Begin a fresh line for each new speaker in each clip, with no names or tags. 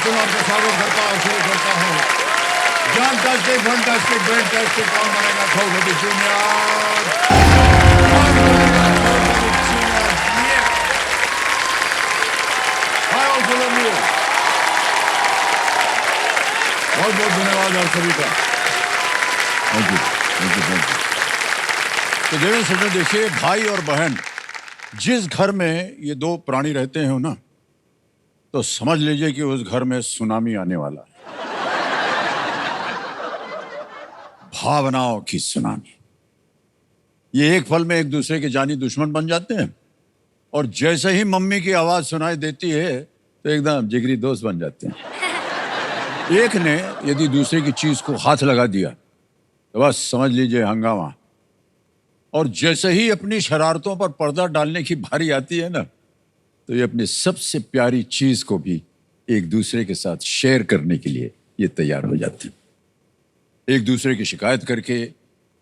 चुनाव का स्वागत करता हूँ, शुरू करता हूँ। फैंटास्टिक फैंटास्टिक फैंटास्टिक कौन Banega Crorepati junior? Kaun Banega Crorepati junior? Hi all of you, बहुत बहुत धन्यवाद आप सभी का। Thank you thank you thank you. तो देवेंद्र सर, देखिए भाई और बहन जिस घर में ये दो प्राणी रहते हैं ना, तो समझ लीजिए कि उस घर में सुनामी आने वाला है। भावनाओं की सुनामी। ये एक पल में एक दूसरे के जानी दुश्मन बन जाते हैं और जैसे ही मम्मी की आवाज सुनाई देती है तो एकदम जिगरी दोस्त बन जाते हैं। एक ने यदि दूसरे की चीज को हाथ लगा दिया तो बस समझ लीजिए हंगामा। और जैसे ही अपनी शरारतों पर पर्दा डालने की बारी आती है ना, तो ये अपनी सबसे प्यारी चीज को भी एक दूसरे के साथ शेयर करने के लिए ये तैयार हो जाते हैं। एक दूसरे की शिकायत करके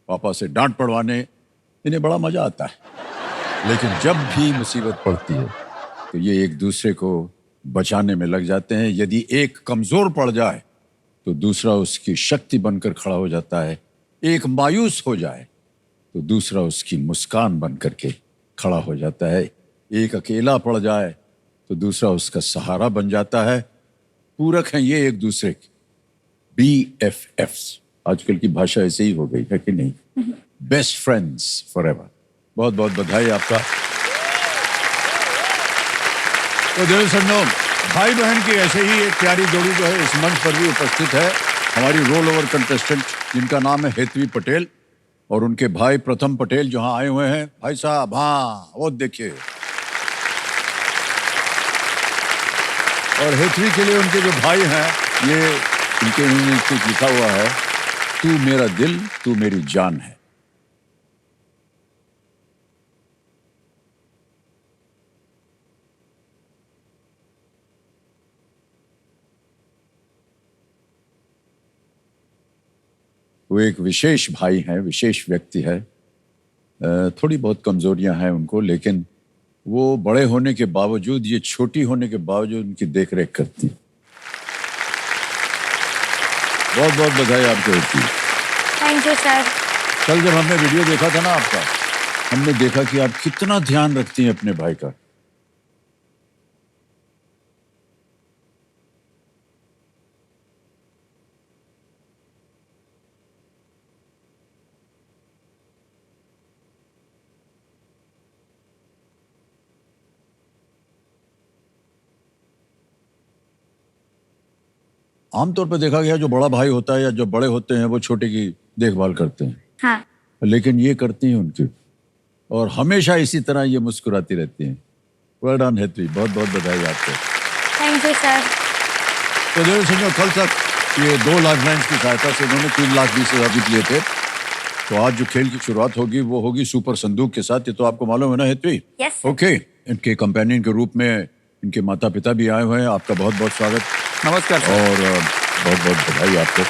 पापा से डांट पड़वाने इन्हें बड़ा मजा आता है। लेकिन जब भी मुसीबत पड़ती है तो ये एक दूसरे को बचाने में लग जाते हैं। यदि एक कमजोर पड़ जाए तो दूसरा उसकी शक्ति बनकर खड़ा हो जाता है। एक मायूस हो जाए तो दूसरा उसकी मुस्कान बन करके खड़ा हो जाता है। एक अकेला पड़ जाए तो दूसरा उसका सहारा बन जाता है। पूरक हैं ये एक दूसरे के, BFFs। आजकल की भाषा ऐसे ही हो गई है कि नहीं? Best friends forever. बहुत बहुत बधाई आपका। तो दिल सन्नो, भाई बहन की ऐसे ही एक प्यारी जोड़ी जो है इस मंच पर भी उपस्थित है। हमारी रोल ओवर कंटेस्टेंट जिनका नाम है हेतवी पटेल और उनके भाई प्रथम पटेल जो यहाँ आए हुए हैं। भाई साहब, हाँ वो देखिए। और हेतवी के लिए उनके जो भाई हैं, ये इनके नीचे लिखा हुआ है, तू मेरा दिल तू मेरी जान है। वो एक विशेष भाई हैं, विशेष व्यक्ति है। थोड़ी बहुत कमजोरियां हैं उनको, लेकिन वो बड़े होने के बावजूद, ये छोटी होने के बावजूद उनकी देखरेख करती। बहुत बहुत बधाई आपको होती है।
Thank you sir.
कल जब हमने वीडियो देखा था ना आपका, हमने देखा कि आप कितना ध्यान रखती हैं अपने भाई का। आमतौर पर देखा गया जो बड़ा भाई होता है या जो बड़े होते हैं वो छोटे की देखभाल करते हैं।
हाँ।
लेकिन ये करती हैं उनकी, और हमेशा इसी तरह ये मुस्कुराती रहती हैं। वेल डन हेतवी, बहुत बहुत बधाई आपको।
Thank you sir.
तो देवेंद्र सिंह, कल तक ये 2 लाइफलाइंस की सहायता से उन्होंने 3,20,000 जीत लिए थे। तो आज जो खेल की शुरुआत होगी वो होगी सुपर संदूक के साथ। ये तो आपको मालूम है ना हेतवी?
यस।
ओके, इनके कंपेनियन के रूप में इनके माता पिता भी आए हुए हैं। आपका बहुत बहुत स्वागत।
नमस्कार सर।
और बहुत बहुत बधाई आपको।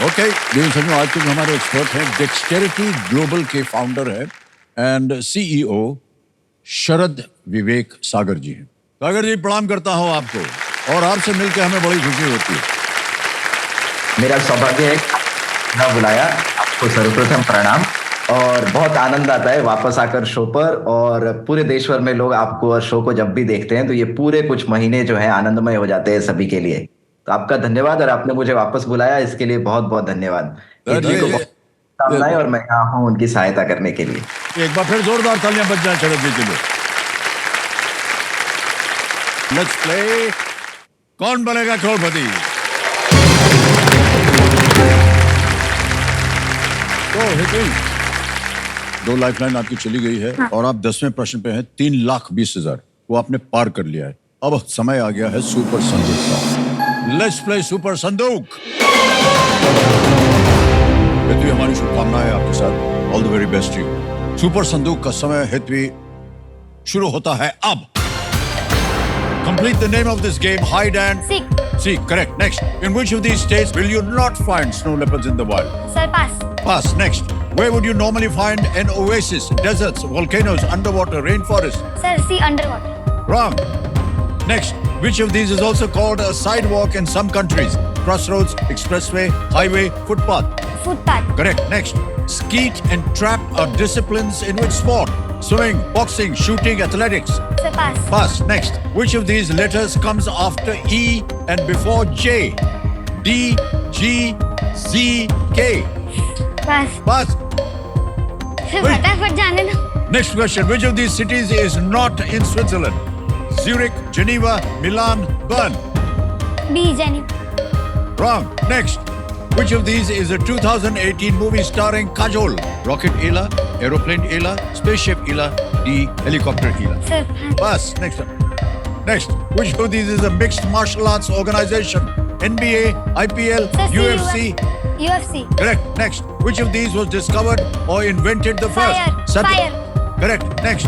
ओके देवेंद्र सिंह, आज के जो हमारे एक्सपर्ट हैं, डेक्सटेरिटी ग्लोबल के फाउंडर है एंड CEO शरद विवेक सागर जी हैं। सागर जी, प्रणाम करता हूं आपको, और आपसे मिलकर हमें बड़ी खुशी होती है।
मेरा सौभाग्य है न बुलाया, आपको सर्वप्रथम प्रणाम। और बहुत आनंद आता है वापस आकर शो पर, और पूरे देश भर में लोग आपको और शो को जब भी देखते हैं तो ये पूरे कुछ महीने जो है आनंदमय हो जाते हैं सभी के लिए। तो आपका धन्यवाद, और आपने मुझे वापस बुलाया इसके लिए बहुत बहुत धन्यवाद। हेतवी को बहुत शुभकामनाएं, और मैं यहाँ हूँ उनकी सहायता करने के लिए।
एक बार फिर जोरदार तालियां बज जाएं शरद जी के लिए। लेट्स प्ले कौन बनेगा करोड़पति। तो हेतवी, 2 लाइफलाइन आपकी चली गई है। हाँ। और आप 10वें प्रश्न पे हैं। 3,20,000 वो आपने पार कर लिया है। अब समय आ गया है सुपर संदूक का। लेट्स प्ले सुपर संदूक। हेतवी, हमारी शुभकामनाएं आपके साथ। All the very best you. Super संदूक का समय हेतवी शुरू होता है अब। Complete the name of this game. Hide and seek. Correct. Next. In which of these states will you not find snow leopards in the wild?
Sir, pass.
Pass. Next. Where would you normally find an oasis? Deserts, volcanoes, underwater, rainforest?
Sir, see underwater.
Wrong. Next, which of these is also called a sidewalk in some countries? Crossroads, expressway, highway, footpath.
Footpath.
Correct. Next, skeet and trap are disciplines in which sport? Swimming, boxing, shooting, athletics.
Sir, pass.
Pass. Next, which of these letters comes after E and before J? D, G, Z, K.
Pass.
Pass.
Sir
Wait.
फटाफट जाने दो.
Next question, which of these cities is not in Switzerland? Zurich, Geneva, Milan, Bern.
B, Jenny.
Wrong. Next, which of these is a 2018 movie starring Kajol? Rocket Ela, Aeroplane Ela, Spaceship Ela, D, Helicopter Ela.
Sir
Pass. Next one. Next, which of these is a mixed martial arts organization? NBA, IPL,
Sir,
UFC.
UFC.
Correct. Next, which of these was discovered or invented the
Fire.
first?
Fire.
Correct. Next,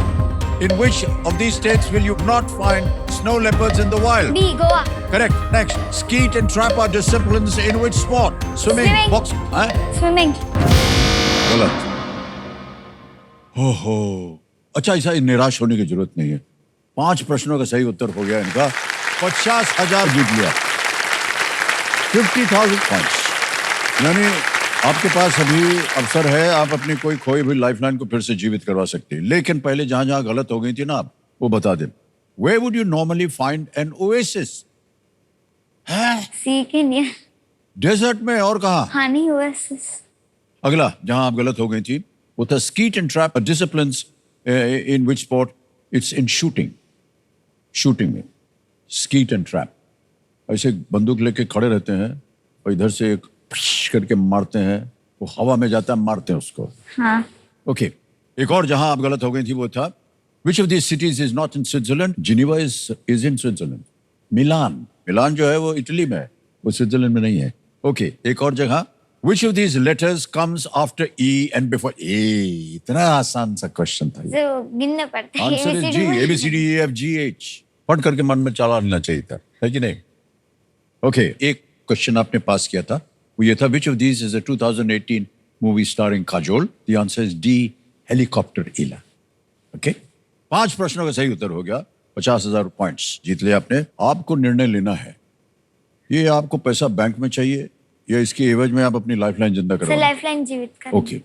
in which of these states will you not find snow leopards in the wild?
B, Goa.
Correct. Next, skeet and trap are disciplines in which sport? Swimming,
Swimming.
boxing. हाँ?
Swimming.
गलत. हो. अच्छा, ऐसा निराश होने की जरूरत नहीं है. 5 प्रश्नों का सही उत्तर हो गया इनका. 50,000 जीत लिया. 50,000 पॉइंट्स. यानी आपके पास अभी अवसर है, आप अपनी कोई खोई हुई लाइफलाइन को फिर से जीवित करवा सकते हैं. लेकिन पहले जहां जहां गलत हो गई थी ना आप, वो बता दें. Where would you normally find an oasis?
C के नहीं.
डेजर्ट में और कहा?
हाँ नहीं ओएसिस.
अगला जहां आप गलत हो गई थी वो था skeet and trap disciplines in which sport? It's in shooting. Shooting में स्कीट एंड ट्रैप, ऐसे बंदूक लेके खड़े रहते हैं और इधर से एक फिश करके मारते हैं, वो हवा में जाता है, मारते हैं उसको.
हाँ.
ओके. एक और जहां आप गलत हो गई थी वो था which of this cities is not in Switzerland? Geneva is in Switzerland. Milan जो है वो इटली में है, वो स्विट्जरलैंड में नहीं है. ओके. एक और जगह which of this letters comes after E and before A? इतना आसान सा क्वेश्चन था ये.
सर वो गिनना पड़ता है.
Answer is ji. ABCDEFGH पढ़ करके मन में चला लेना चाहिए था, है कि नहीं? ओके. एक क्वेश्चन आपने पास किया था, वो ये था which of this is a 2018 movie starring Kajol? The answer is D, helicopter इला. ओके. 5 प्रश्नों का सही उत्तर हो गया. 50,000 पॉइंट्स जीत लिया आपने. आपको निर्णय लेना है, ये आपको पैसा बैंक में चाहिए या इसके एवज में आप अपनी लाइफलाइन जिंदा
सर
करो?
लाइफलाइन जीवित कर.
ओके.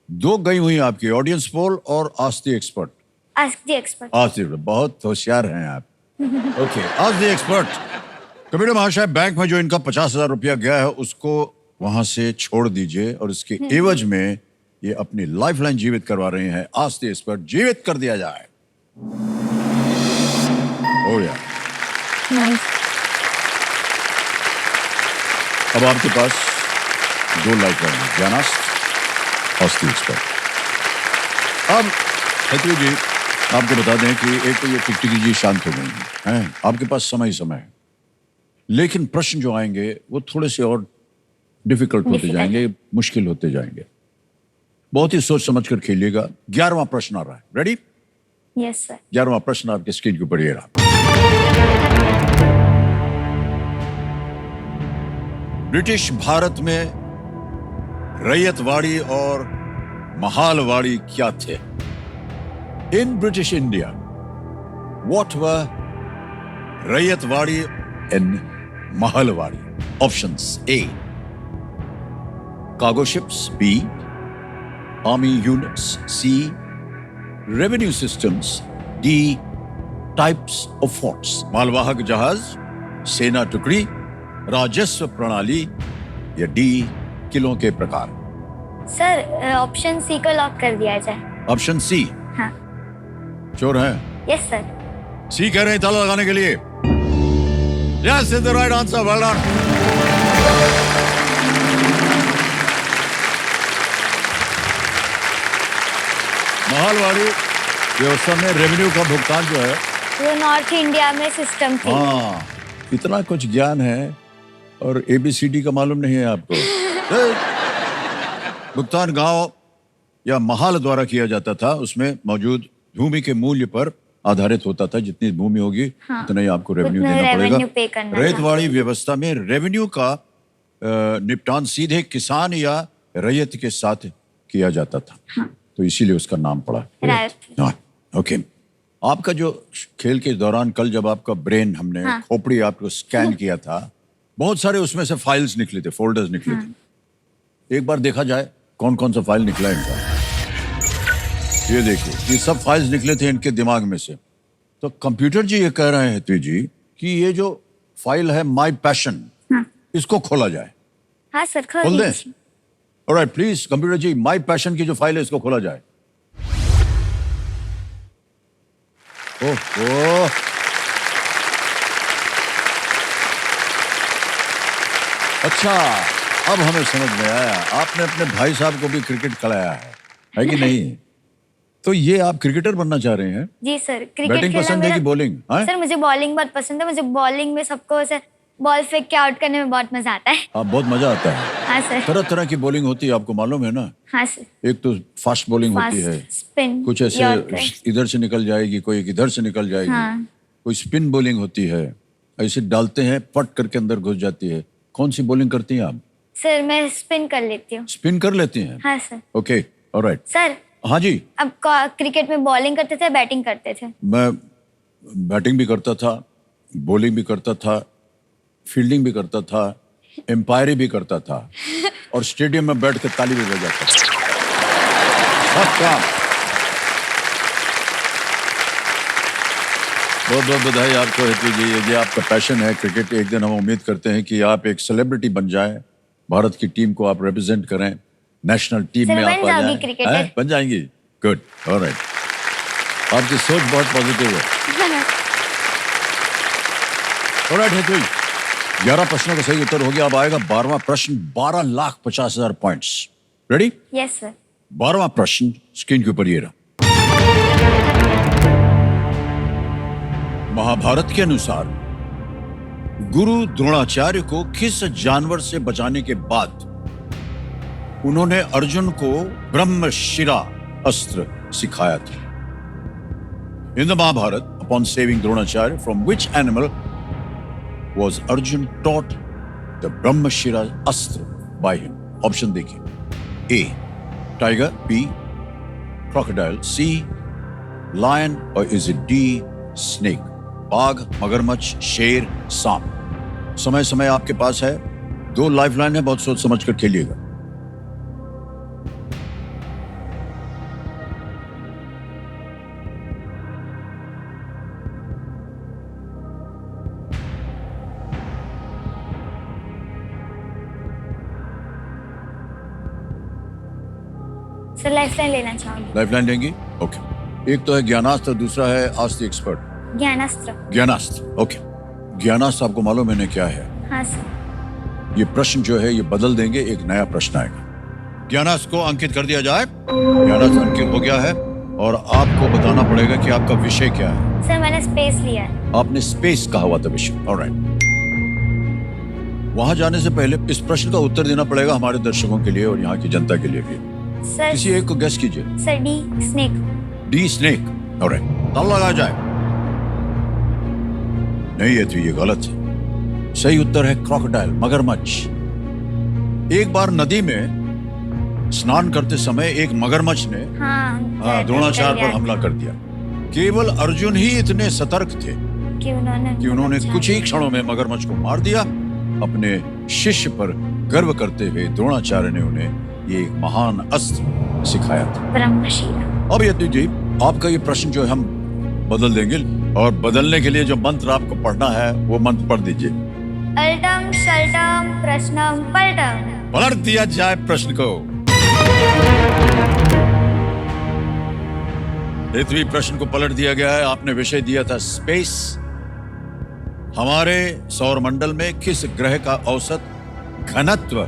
2 गई हुई आपकी, ऑडियंस पोल और ask the expert.
Ask the expert.
Ask the, बहुत होशियार हैं आप. Okay. Ask the expert. Kabir महाशय, बैंक में जो इनका 50,000 रुपया गया है उसको वहां से छोड़ दीजिए और इसके एवज में ये अपनी लाइफलाइन जीवित करवा रहे हैं. आस्क द एक्सपर्ट जीवित कर दिया जाए. हो गया. अब आपके पास 2 लाइफलाइन है, ज्ञानास्त्र, आस्क द एक्सपर्ट. अब खत्री जी आपको बता दें कि एक तो ये टिकटिकी जी शांत हो गई हैं, आपके पास समय है, लेकिन प्रश्न जो आएंगे वो थोड़े से और डिफिकल्ट होते जाएंगे, मुश्किल होते जाएंगे. बहुत ही सोच समझ कर खेलिएगा. 11वां प्रश्न आ रहा है. रेडी?
Yes sir.
11वां प्रश्न आपके स्क्रीन के ऊपर ये रहा. ब्रिटिश भारत में रैयतवाड़ी और महालवाड़ी क्या थे? In British India what were ryotwari and Mahalwadi. Options: A, cargo ships. B, army units. C, revenue systems. D, types of forts. मालवाहक जहाज, सेना टुकड़ी, राजस्व प्रणाली या D, किलों के प्रकार.
सर ऑप्शन सी को लॉक कर दिया जाए.
Option C.
हाँ.
श्योर हैं?
Yes sir.
सी कह रहे हैं ताला लगाने के लिए. Yes, is the right answer. Well done. Mahalwari व्यवस्था में रेवेन्यू का भुगतान जो है
वो नॉर्थ इंडिया में सिस्टम थी.
हाँ, इतना कुछ ज्ञान है और ABCD का मालूम नहीं है आपको. भुगतान गांव या महाल द्वारा किया जाता था. उसमें मौजूद भूमि के मूल्य पर आधारित होता था. जितनी भूमि होगी उतना ही आपको रेवेन्यू देना पड़ेगा. रैयतवाड़ी व्यवस्था में रेवेन्यू का निपटान सीधे किसान या रैयत के साथ किया जाता था. तो इसीलिए उसका नाम पड़ा.
राइट.
ओके. आपका जो खेल के दौरान कल जब आपका ब्रेन हमने
हाँ।
खोपड़ी आपको स्कैन किया था, बहुत सारे उसमें से फाइल्स निकले थे, फोल्डर्स निकले थे। एक बार देखा जाए कौन कौन सा फाइल निकला इनका। ये देखिए, ये सब फाइल्स निकले थे इनके दिमाग में से। तो कंप्यूटर जी ये कह रहे हैं हेतवी जी कि ये जो फाइल है माई पैशन,
हाँ।
इसको खोला जाए।
हाँ सर, खोल
खोल दें?
दीजिए।
Alright, please computer ji, my passion की जो फाइल है इसको खोला जाए। ओहो, अच्छा, अब हमें समझ में आया, आपने अपने भाई साहब को भी क्रिकेट खिलाया है कि नहीं? तो ये आप क्रिकेटर बनना चाह रहे हैं?
जी सर, क्रिकेट
बैटिंग
खेलना
पसंद है
मेरा।
कि बॉलिंग?
सर मुझे बॉलिंग बहुत पसंद है। मुझे बॉलिंग में सबको ऐसे बॉल फेंक के आउट करने में बहुत मजा आता है।
आप बहुत मजा आता है।
हाँ सर।
तरह तरह की बॉलिंग होती है, आपको मालूम है ना?
हाँ सर।
एक तो फास्ट बॉलिंग होती है,
फास्ट, स्पिन,
कुछ ऐसे
यॉर्कर।
इधर से निकल जाएगी, कोई इधर से निकल जाएगी।
हाँ।
कोई स्पिन बॉलिंग होती है, ऐसे डालते हैं पट करके अंदर घुस जाती है। कौन सी बॉलिंग करती हैं आप?
सर मैं स्पिन कर लेती हूँ।
स्पिन कर लेती हैं?
हाँ सर।
Okay, alright.
सर
हाँ जी,
अब क्रिकेट में बॉलिंग करते थे, बैटिंग करते थे?
मैं बैटिंग भी करता था, बॉलिंग भी करता था, फील्डिंग भी करता था, एम्पायरी भी करता था और स्टेडियम में बैठ के ताली भी बजाता था। सब काम। बहुत बहुत बधाई आपको हेतवी जी, ये आपका पैशन है क्रिकेट। एक दिन हम उम्मीद करते हैं कि आप एक सेलिब्रिटी बन जाएं, भारत की टीम को आप रिप्रेजेंट करें, नेशनल टीम
सर,
में
बन
आप आ
जाऊंगी
जाएं।
क्रिकेटर।
हैं? बन जाएंगी? Good, alright. आपकी सोच बहुत पॉजिटिव है। ऑलराइट हेतवी, 11 प्रश्नों का सही उत्तर हो गया। अब आएगा 12वां प्रश्न, 12,50,000 पॉइंट्स। रेडी?
Yes sir.
12वां प्रश्न स्क्रीन के ऊपर ये रहा। महाभारत के अनुसार गुरु द्रोणाचार्य को किस जानवर से बचाने के बाद उन्होंने अर्जुन को ब्रह्मशिरा अस्त्र सिखाया था? In the Mahabharata, upon saving Dronacharya, from which animal was Arjun taught the Brahmashira Astra by him? Option देखिए। A. Tiger. B. Crocodile. C. Lion. Or is it D. Snake? बाघ, मगरमच्छ, शेर, सांप। समय समय आपके पास है, 2 लाइफलाइन है, बहुत सोच समझ कर खेलिएगा।
सर लाइफलाइन लेना चाहूंगी।
लाइफलाइन लेंगी? ओके। एक तो है ज्ञानास्त्र, दूसरा है आस्क द एक्सपर्ट।
ज्ञानास्त्र।
ज्ञानास्त्र, ओके। ज्ञानास्त्र आपको मालूम है ना क्या है?
हाँ सर।
ये प्रश्न जो है ये बदल देंगे, एक नया प्रश्न आएगा। ज्ञानास्त्र को अंकित कर दिया जाए। ज्ञानास्त्र अंकित हो गया है और आपको बताना पड़ेगा कि आपका विषय क्या है।
सर मैंने स्पेस लिया है।
आपने स्पेस कहा हुआ था विषय, ऑलराइट। वहां जाने से पहले इस प्रश्न का उत्तर देना पड़ेगा हमारे दर्शकों के लिए और यहाँ की जनता के लिए भी।
सर
किसी एक को गेस कीजिए।
Sir D, snake.
D, snake, alright. ताला लगा जाए। नहीं है तो ये गलत है। सही उत्तर है क्रोकोडाइल, मगरमच्छ। एक बार नदी में स्नान करते समय एक मगरमच्छ ने द्रोणाचार्य पर हमला कर दिया। केवल अर्जुन ही इतने सतर्क थे
कि
उन्होंने कुछ ही क्षणों में मगरमच्छ को मार दिया। अपने शिष्य पर गर्व करते हुए द्रोणाचार्य ने उन्हें ये एक महान अस्त्र सिखाया था,
ब्रह्मशिरा।
अब यदि जी आपका ये प्रश्न जो है हम बदल देंगे और बदलने के लिए जो मंत्र आपको पढ़ना है वो मंत्र पढ़ दीजिए।
अल्टम शल्टम प्रश्नम पलटम।
पलट दिया जाए प्रश्न को। पृथ्वी प्रश्न को पलट दिया गया है। आपने विषय दिया था स्पेस। हमारे सौर मंडल में किस ग्रह का औसत घनत्व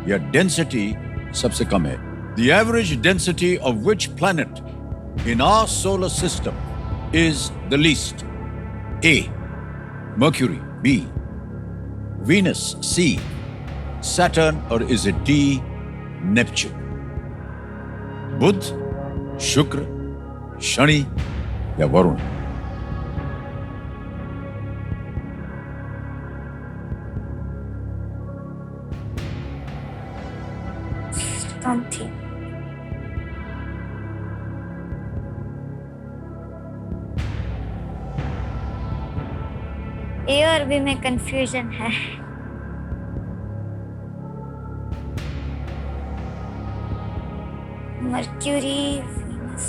या डेंसिटी सबसे कम है? The average density of which planet in our solar system is the least? A. Mercury. B. Venus. C. Saturn. Or is it D. Neptune? बुध, शुक्र, शनि या वरुण?
कम थी। ए और बी में कंफ्यूजन है। Mercury, Venus,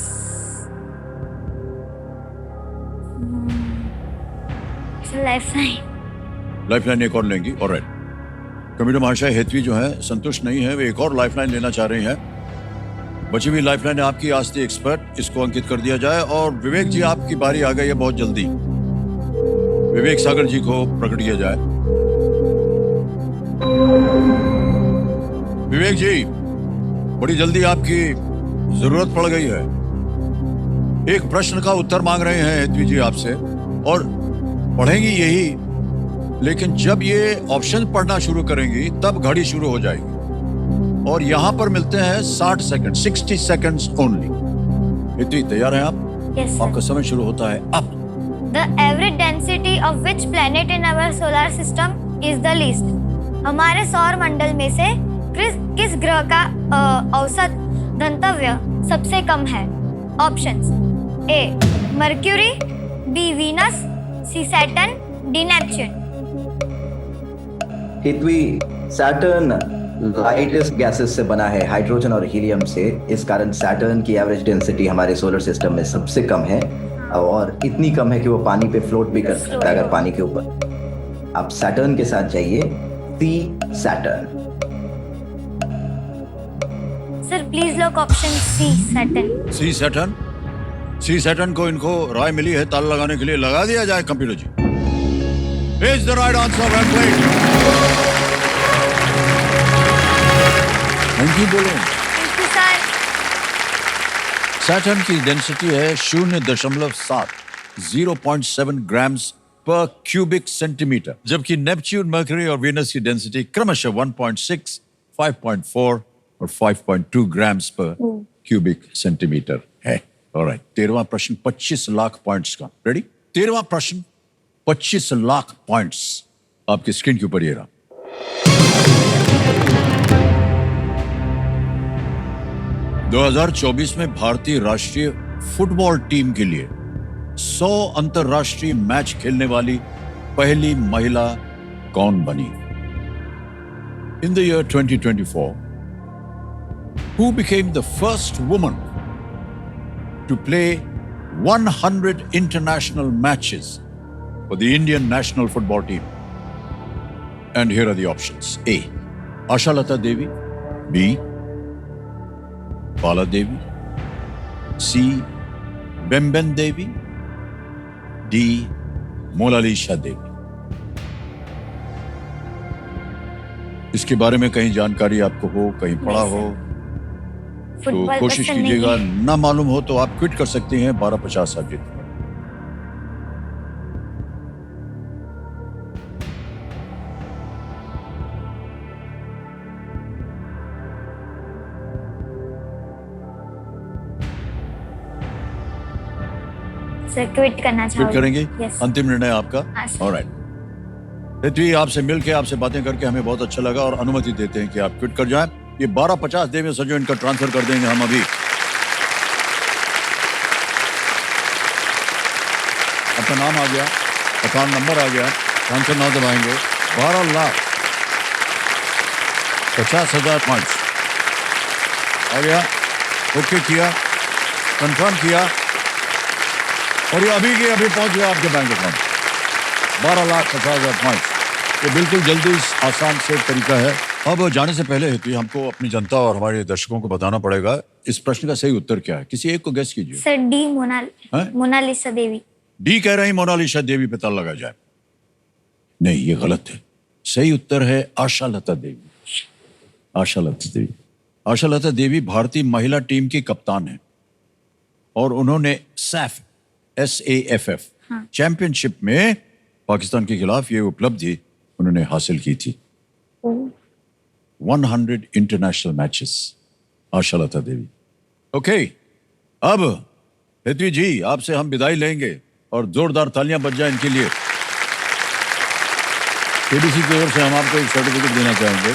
lifeline.
लाइफलाइन एक और लेंगी। ऑलराइट, कंप्यूटर महाशय हेतवी जो है संतुष्ट नहीं है, वे एक और लाइफलाइन लेना चाह रही हैं। बची हुई लाइफलाइन आपकी आस्ती एक्सपर्ट, इसको अंकित कर दिया जाए। और विवेक जी आपकी बारी आ गई है बहुत जल्दी। विवेक सागर जी को प्रकट किया जाए। विवेक जी, बड़ी जल्दी आपकी जरूरत पड़ गई है। एक प्रश्न का उत्तर मांग रहे हैं हेतवी जी आपसे, और पढ़ेंगी यही, लेकिन जब ये ऑप्शन पढ़ना शुरू करेंगी तब घड़ी शुरू हो जाएगी। और यहां पर मिलते हैं 60 सेकंड, 60 सेकंड्स ओनली। हेतवी तैयार हैं आप?
Yes, sir.
आपका समय शुरू होता है अब।
The average density of which planet in our solar system is the least? हमारे सौर मंडल में से किस ग्रह का औसत घनत्व सबसे कम है? Options: A Mercury, B Venus, C Saturn, D Neptune.
Hitvi, Saturn lightest gases से बना है, हाइड्रोजन और हीलियम से। इस कारण सैटर्न की एवरेज डेंसिटी हमारे सोलर सिस्टम में सबसे कम है, और इतनी कम है कि वो पानी पे फ्लोट भी कर सकता है अगर पानी के ऊपर। आप सैटर्न के साथ जाइए, C Saturn.
Sir please lock option C Saturn.
C Saturn, C Saturn को इनको राय मिली है ताला लगाने के लिए। लगा दिया जाए computer ji. Is the right answer. Thank you बोलो।
Thank you sir.
सैटर्न की डेंसिटी है 0.7, 0.7 ग्राम्स पर क्यूबिक सेंटीमीटर, जबकि नेपच्यून, मरकरी और वीनस की डेंसिटी क्रमशः 1.6, 5.4 और 5.2 ग्राम्स पर क्यूबिक सेंटीमीटर है। ऑलराइट, 13वां प्रश्न 25 लाख पॉइंट्स का। रेडी? 13वां प्रश्न 25 लाख पॉइंट्स आपकी स्क्रीन के ऊपर ये रहा। 2024 में भारतीय राष्ट्रीय फुटबॉल टीम के लिए 100 अंतरराष्ट्रीय मैच खेलने वाली पहली महिला कौन बनी? In the year 2024, who became the first woman to play 100 international matches for the Indian national football team? And here are the options. A. Ashalata Devi. B. Bala Devi. C. Bemben Devi. D. Monalisha Devi. इसके बारे में कहीं जानकारी आपको हो, कहीं पढ़ा हो तो
फुटबॉल
कोशिश
पसंद नहीं
कीजिएगा।
है।
ना मालूम हो तो आप क्विट कर सकते हैं। 1250 आप जीत।
सर क्विट करना
क्विट
चाहोगे?
करेंगे?
Yes.
अंतिम निर्णय आपका?
हाँ, सर।
ऑलराइट। पृथ्वी, आपसे मिलके, आपसे बातें करके हमें बहुत अच्छा लगा और अनुमति देते हैं कि आप क्विट कर जाएं। ये 1250 देवे सजो, इनका ट्रांसफर कर देंगे हम अभी। आपका नाम आ गया, अकाउंट नंबर आ गया, ट्रांसफर ना दबाएंगे। 12,50,000 पॉइंट्स आ गया। ओके किया, कंफर्म किया, और ये अभी के अभी पहुंच गया आपके बैंक अकाउंट। 12,50,000 पॉइंट्स। ये बिल्कुल जल्दी आसान से तरीका है। अब जाने से पहले हेतु हमको अपनी जनता और हमारे दर्शकों को बताना पड़ेगा इस प्रश्न का सही उत्तर क्या है। किसी एक को गेस कीजिए।
सर डी
हैं?
मोनालिसा देवी।
डी कह रहे हैं मोनालिसा देवी पे ताला लगा जाए। नहीं, ये गलत है। सही उत्तर है आशालता देवी। आशालता देवी। आशालता देवी भारतीय महिला टीम की कप्तान है और उन्होंने सैफ SAFF चैंपियनशिप में पाकिस्तान के खिलाफ ये उपलब्धि उन्होंने हासिल की थी। 100 इंटरनेशनल मैचेस। आशालता देवी। ओके, अब पृथ्वी जी आपसे हम विदाई लेंगे और जोरदार तालियां बज जाए इनके लिए। केबीसी की ओर से हम आपको एक सर्टिफिकेट देना चाहेंगे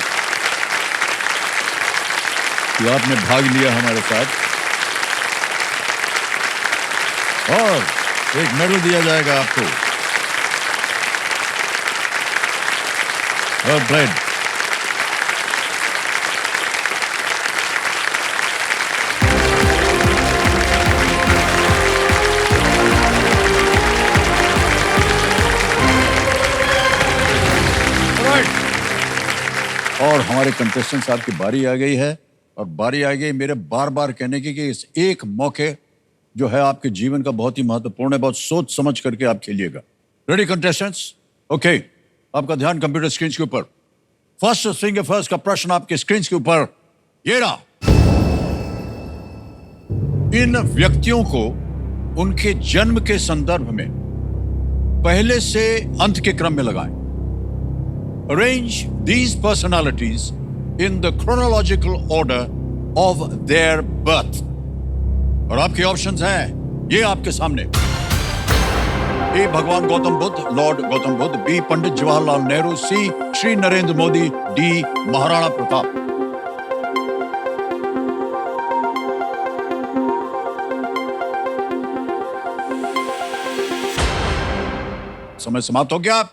कि आपने भाग लिया हमारे साथ, और एक मेडल दिया जाएगा आपको। Well played. Alright. और हमारे कंटेस्टेंट्स आपकी बारी आ गई है और बारी आ गई मेरे बार बार कहने की कि इस एक मौके जो है आपके जीवन का बहुत ही महत्वपूर्ण है, बहुत सोच समझ करके आप खेलिएगा। Ready contestants? ओके, आपका ध्यान कंप्यूटर स्क्रीन के ऊपर। फर्स्ट स्विंग फर्स्ट का प्रश्न आपके स्क्रीन के ऊपर ये रहा। इन व्यक्तियों को उनके जन्म के संदर्भ में पहले से अंत के क्रम में लगाएं। Arrange these personalities in the chronological order of their birth. और आपके ऑप्शंस हैं ये आपके सामने। ए भगवान गौतम बुद्ध, लॉर्ड गौतम बुद्ध। बी पंडित जवाहरलाल नेहरू। सी श्री नरेंद्र मोदी। डी महाराणा प्रताप। समय समाप्त हो गया।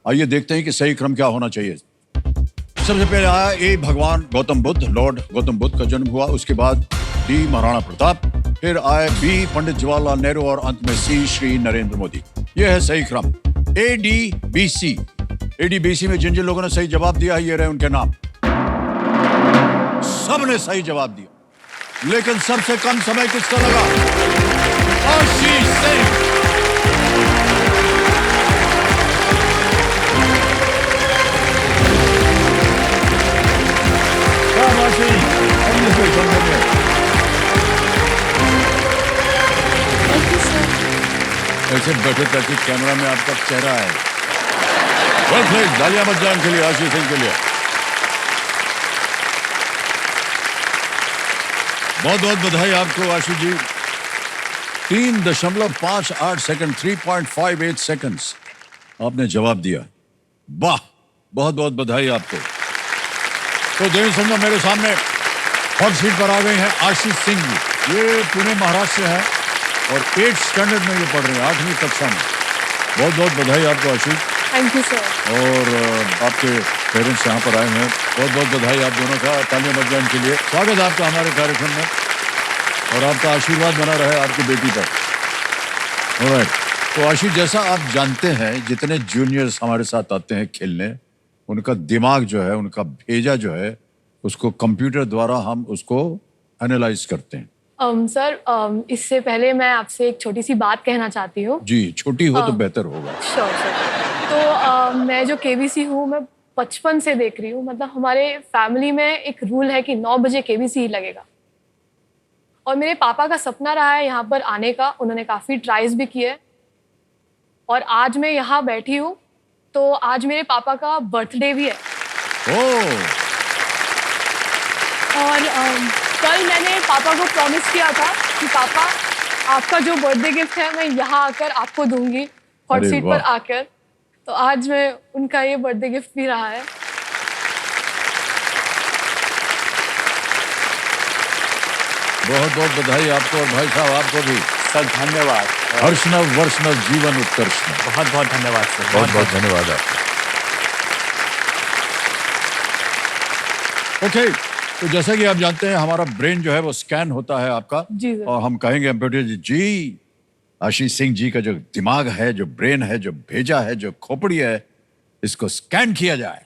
आइए देखते हैं कि सही क्रम क्या होना चाहिए। सबसे पहले आया ए भगवान गौतम बुद्ध, लॉर्ड गौतम बुद्ध का जन्म हुआ। उसके बाद डी महाराणा प्रताप, फिर आए बी पंडित जवाहरलाल नेहरू और अंत में सी श्री नरेंद्र मोदी। यह है सही क्रम। ADBC। ADBC में जिन जिन लोगों ने सही जवाब दिया है ये रहे उनके नाम। सबने सही जवाब दिया, लेकिन सबसे कम समय किसका लगा? आशीष सिंह। ऐसे बैठे ताकि कैमरा में आपका चेहरा है। Well played. तालियां बजाने के लिए आशीष सिंह के लिए बहुत बहुत बधाई आपको आशीष जी। 3.58 सेकंड, 3.58 सेकंड्स आपने जवाब दिया। वाह, बहुत बहुत बधाई आपको। तो देवी संगम मेरे सामने हॉट सीट पर आ गए हैं आशीष सिंह जी। ये पुणे महाराष्ट्र से है और 8th स्टैंडर्ड में ये पढ़ रहे हैं, 8वीं कक्षा में। बहुत बहुत बधाई आपको आशीष।
Thank you sir.
और आपके पेरेंट्स यहाँ पर आए हैं, बहुत बहुत बधाई आप दोनों का। तालियां बजाने के लिए स्वागत है आपका हमारे कार्यक्रम में और आपका आशीर्वाद बना रहे आपकी बेटी पर। ऑलराइट, तो आशीष जैसा आप जानते हैं जितने जूनियर्स हमारे साथ आते हैं खेलने, उनका दिमाग जो है, उनका भेजा जो है, उसको कंप्यूटर द्वारा हम उसको एनालाइज करते हैं।
सर इससे पहले मैं आपसे एक छोटी सी बात कहना चाहती हूँ।
जी, छोटी हो तो बेहतर होगा।
Sure sir. तो मैं जो KBC हूँ, मैं बचपन से देख रही हूँ। मतलब हमारे फैमिली में एक रूल है कि 9 बजे KBC ही लगेगा। और मेरे पापा का सपना रहा है यहाँ पर आने का। उन्होंने काफ़ी ट्राइज भी किए और आज मैं यहाँ बैठी हूँ। तो आज मेरे पापा का बर्थडे भी है।
ओह।
और कल मैंने पापा को प्रॉमिस किया था कि पापा आपका जो बर्थडे गिफ्ट है मैं यहाँ आकर आपको दूंगी, हॉट
अरे
सीट
वाह।
पर आकर। तो आज मैं उनका ये बर्थडे गिफ्ट भी रहा है।
बहुत बहुत बधाई आपको और भाई साहब आपको भी।
सर धन्यवाद।
हर्षनव वर्षनव जीवन उत्कर्ष।
बहुत बहुत धन्यवाद सर।
बहुत बहुत धन्यवाद आपको। ओके, तो जैसा कि आप जानते हैं हमारा ब्रेन जो है वो स्कैन होता है आपका।
जी सर।
और हम कहेंगे कंप्यूटर जी, आशीष सिंह जी का जो दिमाग है, जो ब्रेन है, जो भेजा है, जो खोपड़ी है, इसको स्कैन किया जाए।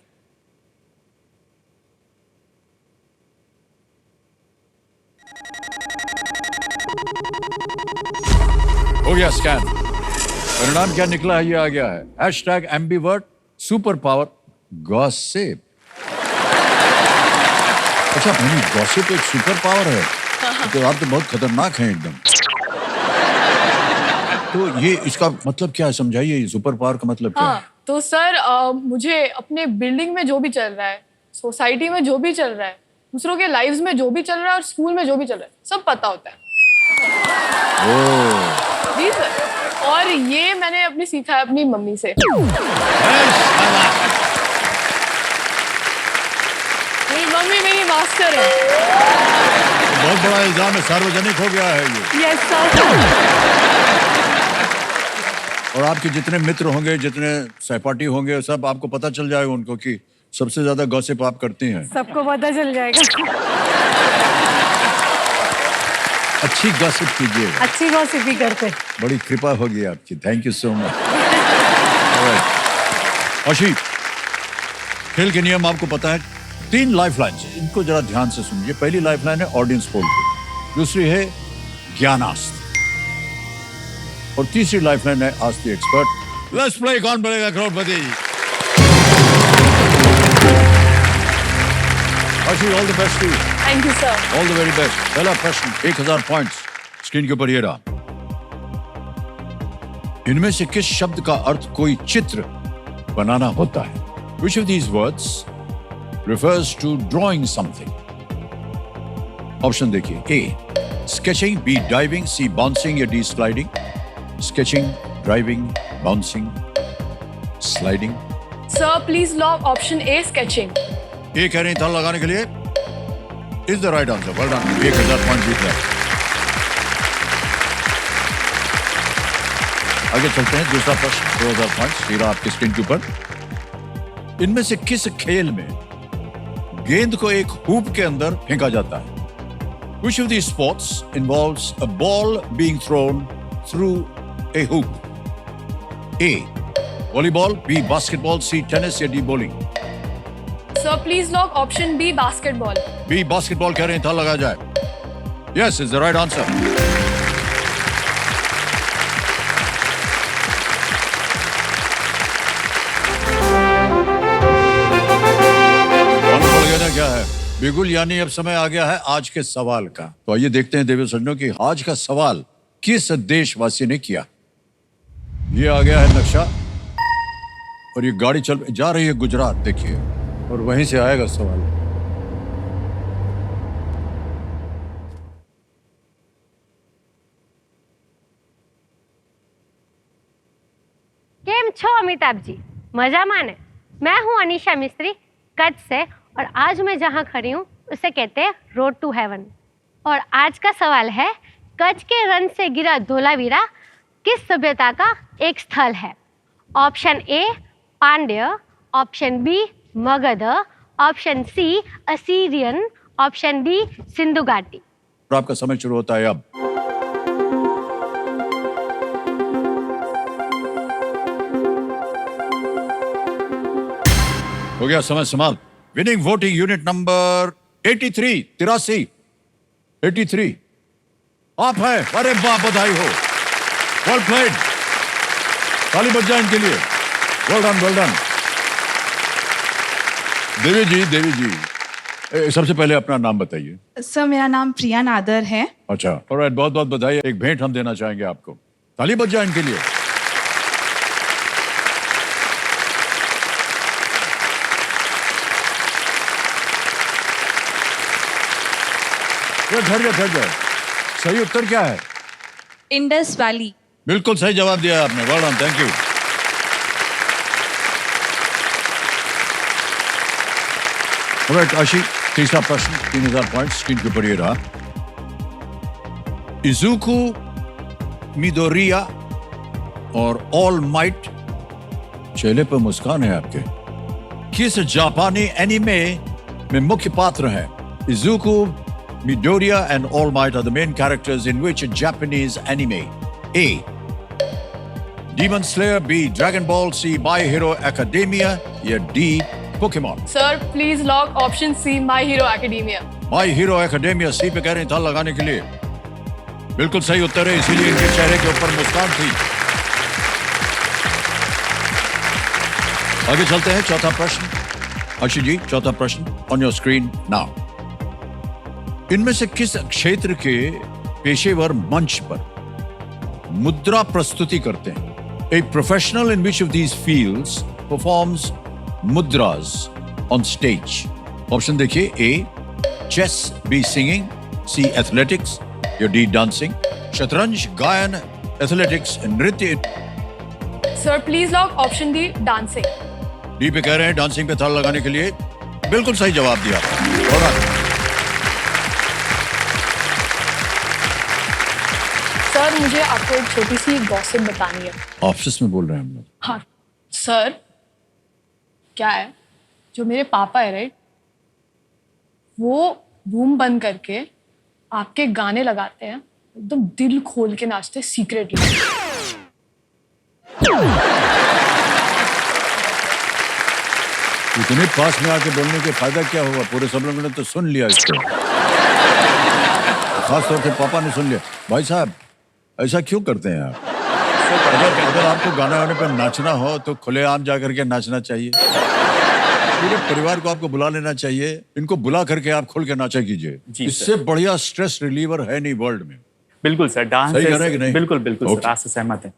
हो गया स्कैन। परिणाम क्या निकला है ये आ गया है। #Ambivert super power gossip. अच्छा भाई, गॉसिप एक सुपर पावर है? तो आप तो बहुत खतरनाक हैं एकदम। तो ये इसका मतलब क्या है, समझाइए। सुपर पावर का मतलब क्या है?
हाँ, तो सर मुझे अपने बिल्डिंग में जो भी चल रहा है, सोसाइटी में जो भी चल रहा है, दूसरों के लाइव्स में जो भी चल रहा है और स्कूल में जो भी चल रहा है, सब पता होता है।
ओह।
जी सर। और ये मैंने अपनी सीखा है अपनी मम्मी से। मेरी मम्मी मेरी मास्टर है।
बहुत बड़ा इल्जाम है, सार्वजनिक हो गया है ये।
Yes sir.
और आपके जितने मित्र होंगे, जितने सहपाठी होंगे, सब आपको पता चल जाएगा उनको कि सबसे ज्यादा गॉसिप आप करती हैं।
सबको पता चल जाएगा।
अच्छी गॉसिप कीजिए।
अच्छी गॉसिप भी करते।
बड़ी कृपा होगी आपकी। Thank you so much. आशी, खेल के नियम आपको पता है। 3 लाइफलाइन है, इनको जरा ध्यान से सुनिए। पहली लाइफलाइन है ऑडियंस पोल की, दूसरी है ज्ञानास्त्र और तीसरी लाइफलाइन है ask the expert. Let's play Kaun Banega Crorepati. Ashi, all the best to you.
Thank you sir.
All the very best. पहला प्रश्न 1000 पॉइंट्स स्क्रीन के ऊपर ये रहा। इनमें से किस शब्द का अर्थ कोई चित्र बनाना होता है? Which of these words refers to drawing something? Option देखिए। A sketching, B diving, C bouncing या D sliding. Sketching, driving, bouncing, sliding.
Sir please lock option A sketching.
A कह रहे हैं ताल लगाने के लिए is the right answer. Well done. 1000 point जीत रहे हैं। आगे चलते हैं। दूसरा प्रश्न 2000 पॉइंट सीधा आपकी स्क्रीन के ऊपर। इनमें से किस खेल में गेंद को एक हूप के अंदर फेंका जाता है? Which of these sports involves a ball being thrown through a hoop? A volleyball, B basketball, C tennis या D bowling?
Sir please lock option B basketball.
B basketball कह रहे हैं, था लगा जाए। Yes is the right answer. क्या है बिल्कुल, यानी अब समय आ गया है आज के सवाल का। तो आइए देखते हैं देवी सज्जनों की आज का सवाल किस देशवासी ने किया। ये आ गया है नक्शा और ये गाड़ी चल जा रही है गुजरात, देखिए, और वहीं से आएगा सवाल।
કેમ છો અમિતાભજી? મજામાં ને? मैं हूँ अनीशा मिस्त्री कच्छ से और आज मैं जहाँ खड़ी हूँ उसे कहते हैं रोड टू हेवन। और आज का सवाल है कच्छ के रण से गिरा धोलावीरा किस सभ्यता का एक स्थल है? Option A Pandya, option B Magadh, option C Assyrian, option D Sindhu घाटी।
और आपका समय शुरू होता है अब। हो गया समय समाप्त। विनिंग वोटिंग यूनिट नंबर 83 आप हैं। अरे वाह, बधाई हो, वेल प्लेड। ताली बज जाए इनके लिए। Well done, well done. Devi ji सबसे पहले अपना नाम बताइए।
सर मेरा नाम प्रिया नादर है।
अच्छा, ऑलराइट, बहुत बहुत बधाई। एक भेंट हम देना चाहेंगे आपको। ताली बज जाए इनके लिए। ठहर जाए। सही उत्तर क्या है?
Indus valley.
बिल्कुल सही जवाब दिया आपने। Well done, thank you. Alright आशी, तीसरा प्रश्न 3000 पॉइंट स्क्रीन के ऊपर ये रहा। इजुकु मिडोरिया और ऑल माइट, चेहरे पर मुस्कान है आपके, किस जापानी एनिमे में मुख्य पात्र हैं? इजुकु Midoriya and All Might are the main characters in which Japanese anime? A. Demon Slayer, B. Dragon Ball, C. My Hero Academia या D. Pokemon?
Sir please lock option see my hero academia.
My Hero Academia C पे कह रहे हैं था लगाने के लिए। बिल्कुल सही उत्तर है, इसीलिए इनके चेहरे के ऊपर मुस्कान थी। आगे चलते हैं। चौथा प्रश्न आशी जी, चौथा प्रश्न ऑन योर स्क्रीन नाउ। इनमें से किस क्षेत्र के पेशेवर मंच पर मुद्रा प्रस्तुति करते हैं? A professional in which of these fields performs mudras on stage? Option देखिए। A chess, B singing, C athletics या D dancing? शतरंज, गायन, एथलेटिक्स, नृत्य।
Sir please lock option D dancing.
D पे कह रहे हैं डांसिंग पे ताल लगाने के लिए। बिल्कुल सही जवाब दिया। और
सर मुझे आपको एक छोटी सी गॉसिप बतानी है।
ऑफिस में बोल रहे हैं हम लोग।
हाँ सर। क्या है? जो मेरे पापा है राइट, वो रूम बंद करके आपके गाने लगाते हैं, एकदम दिल खोल के नाचते सीक्रेटली।
इतने पास में आके बोलने के फायदा क्या हुआ? पूरे सब लोगों ने तो सुन लिया इसको। खास तौर से पापा ने सुन लिया। भाई साहब, ऐसा क्यों करते हैं आप? अगर आपको गाना गाने पर नाचना हो तो खुलेआम जा करके नाचना चाहिए। पूरे परिवार को आपको बुला लेना चाहिए, इनको बुला करके आप खुल के नाचा कीजिए।
जी
इससे बढ़िया स्ट्रेस रिलीवर है नहीं वर्ल्ड में।
बिल्कुल सर, डांस
सही कह रहे हैं कि नहीं?
बिल्कुल बिल्कुल
Okay.
सर, आपसे सहमत है।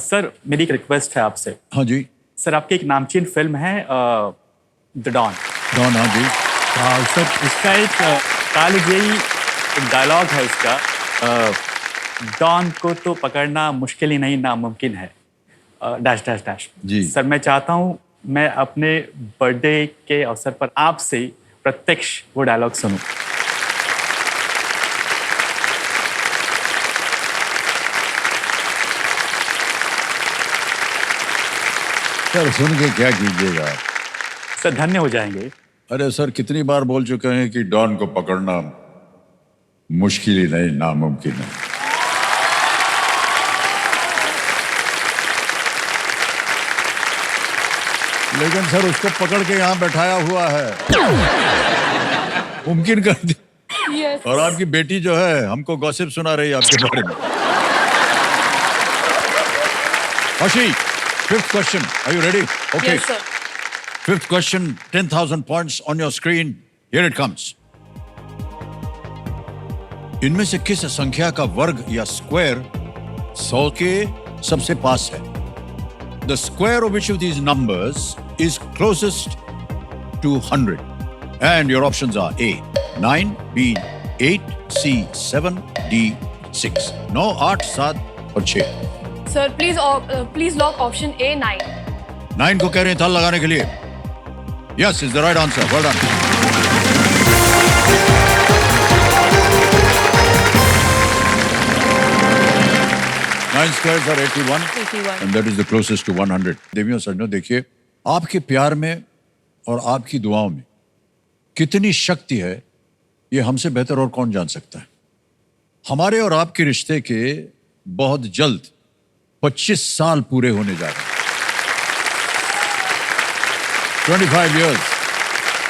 सर मेरी एक रिक्वेस्ट है आपसे।
हाँ जी।
सर आपकी एक नामचीन फिल्म है द डॉन।
डॉन, हाँ जी।
सर इसका एक कहा लीजिए एक डायलॉग है इसका, डॉन को तो पकड़ना मुश्किल ही नहीं नामुमकिन है, डैश डैश डैश।
जी।
सर मैं चाहता हूँ मैं अपने बर्थडे के अवसर पर आपसे प्रत्यक्ष वो डायलॉग सुनूं।
सर सुन के क्या कीजिएगा?
सर धन्य हो जाएंगे।
अरे सर, कितनी बार बोल चुके हैं कि डॉन को पकड़ना मुश्किल ही नहीं नामुमकिन है। लेकिन सर उसको पकड़ के यहाँ बैठाया हुआ है, मुमकिन कर दी।
Yes.
और आपकी बेटी जो है हमको गॉसिप सुना रही है आपके बारे में। Ashi, fifth question. Are you ready? Okay.
Yes, sir.
Fifth question, 10,000 points on your screen. Here it comes. इनमें से किस संख्या का वर्ग या स्क्वायर 100 के सबसे पास है? The square of which of these numbers is closest to 100? And your options are A, 9, B, 8, C, 7, D, 6. 9, 8, 7 और 6.
Sir, please lock option A, 9.
9 को कह रहे हैं ताल लगाने के लिए। Yes, is the right answer. Well done. 9 squares are 81.
81.
And that is the closest to 100. देवियों सज्जनों, देखिए आपके प्यार में और आपकी दुआओं में कितनी शक्ति है, ये हमसे बेहतर और कौन जान सकता है। हमारे और आपके रिश्ते के बहुत जल्द 25 साल पूरे होने जा रहे हैं। 25 years।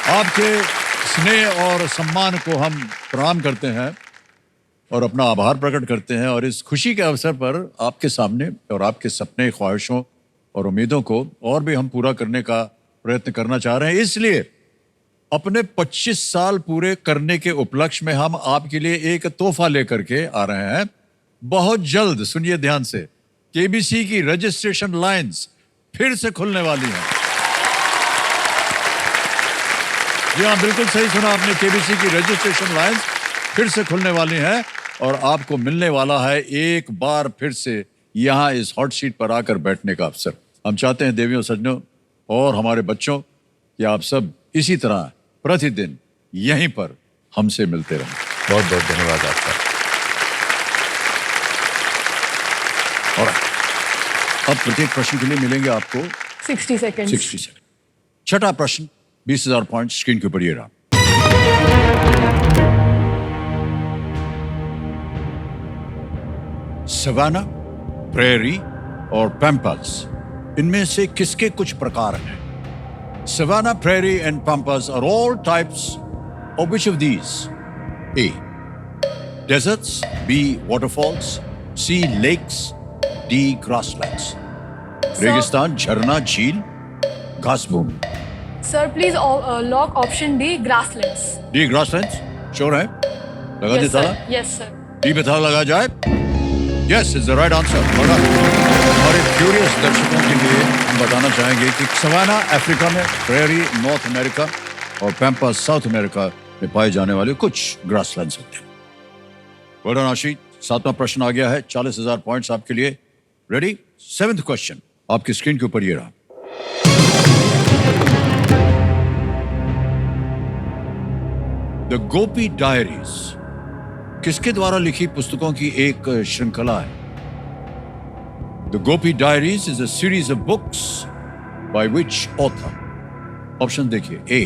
आपके स्नेह और सम्मान को हम प्रणाम करते हैं और अपना आभार प्रकट करते हैं, और इस खुशी के अवसर पर आपके सामने और आपके सपने, ख्वाहिशों और उम्मीदों को और भी हम पूरा करने का प्रयत्न करना चाह रहे हैं। इसलिए अपने 25 साल पूरे करने के उपलक्ष्य में हम आपके लिए एक तोहफा लेकर के आ रहे हैं। बहुत जल्द, सुनिए ध्यान से, केबीसी की रजिस्ट्रेशन लाइंस फिर से खुलने वाली हैं। जी हाँ, बिल्कुल सही सुना आपने, केबीसी की रजिस्ट्रेशन लाइंस फिर से खुलने वाली हैं और आपको मिलने वाला है एक बार फिर से यहाँ इस हॉट सीट पर आकर बैठने का अवसर। हम चाहते हैं देवियों सज्जनों और हमारे बच्चों कि आप सब इसी तरह प्रतिदिन यहीं पर हमसे मिलते रहें। बहुत बहुत धन्यवाद आपका। और अब प्रत्येक प्रश्न के लिए मिलेंगे आपको
60 seconds.
60 सेकंड। छठा प्रश्न, 20,000 पॉइंट स्क्रीन के ऊपर ये रहा। सवाना, प्रेरी और पैम्पास, इनमें से किसके कुछ प्रकार हैं? Savannah, prairie and pampas are all types of which of these? A, deserts, B, waterfalls, C, lakes, D, grasslands. रेगिस्तान, झरना, झील, घास भूमि।
Sir, please lock option D, grasslands.
D, grasslands? Sure है? लगा दी
Yes, sir.
ताला?
Yes, sir.
डी पे ताला लगा जाए। Yes, is the right answer. हमारे क्यूरियस दर्शकों के लिए हम बताना चाहेंगे कि सवाना अफ्रीका में, प्रेरी नॉर्थ अमेरिका और पैम्पास साउथ अमेरिका में पाए जाने वाले कुछ ग्रासलैंड्स होते हैं। वेल डन आशी। 7वां प्रश्न आ गया है, 40,000 पॉइंट्स आपके लिए। रेडी? 7th क्वेश्चन आपकी स्क्रीन के ऊपर ये रहा। द गोपी डायरीज किसके द्वारा लिखी पुस्तकों की एक श्रृंखला है? The Gopi Diaries is a series of books by which author? Option देखिए, A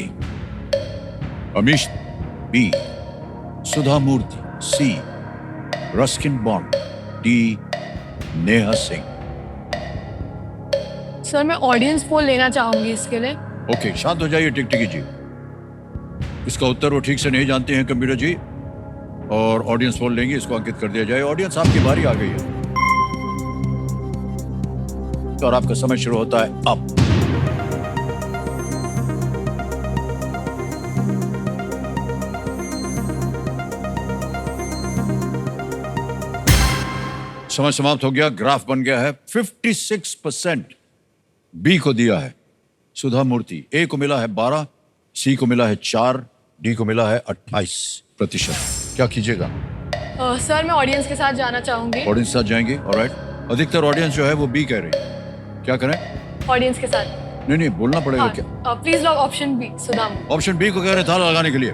Amish, B Sudha Murthy, C Ruskin Bond, D Neha Singh.
Sir मैं ऑडियंस पोल लेना चाहूंगी इसके लिए।
ओके, शांत हो जाइए टिकटिकी जी। इसका उत्तर वो ठीक से नहीं जानते हैं कंप्यूटर जी, और ऑडियंस पोल लेंगे, इसको अंकित कर दिया जाए। ऑडियंस, आपकी बारी आ गई है और आपका समय शुरू होता है अब। समय समाप्त हो गया, ग्राफ बन गया है। 56% बी को दिया है सुधा मूर्ति, ए को मिला है 12, सी को मिला है 4, डी को मिला है 28%। क्या कीजिएगा?
सर मैं ऑडियंस के साथ जाना चाहूंगी।
ऑडियंस के साथ जाएंगे, ऑलराइट। अधिकतर ऑडियंस जो है वो बी कह रही है, क्या करें?
ऑडियंस के साथ।
नहीं नहीं, बोलना पड़ेगा क्या?
Please lock option B, Sudha Murthy.
Option B को कह रहे ताला लगाने के लिए।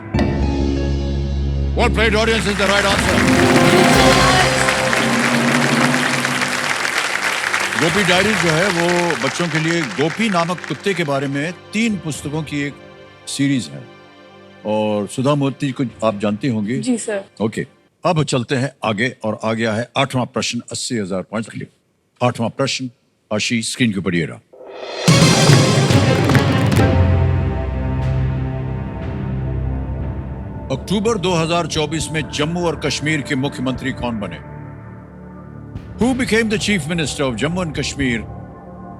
Well played, audience is the right answer. Gopi diary जो है वो बच्चों के लिए गोपी नामक कुत्ते के बारे में 3 पुस्तकों की एक सीरीज है, और सुधा मूर्ति को आप जानती होंगी।
जी सर।
ओके, अब चलते हैं आगे, और आ गया है 8वां प्रश्न 80,000 पॉइंट के लिए। 8वां प्रश्न, आशीष स्क्रीन के ऊपर ये रहा। अक्टूबर 2024 में जम्मू और कश्मीर के मुख्यमंत्री कौन बने? Who became the chief minister of Jammu and Kashmir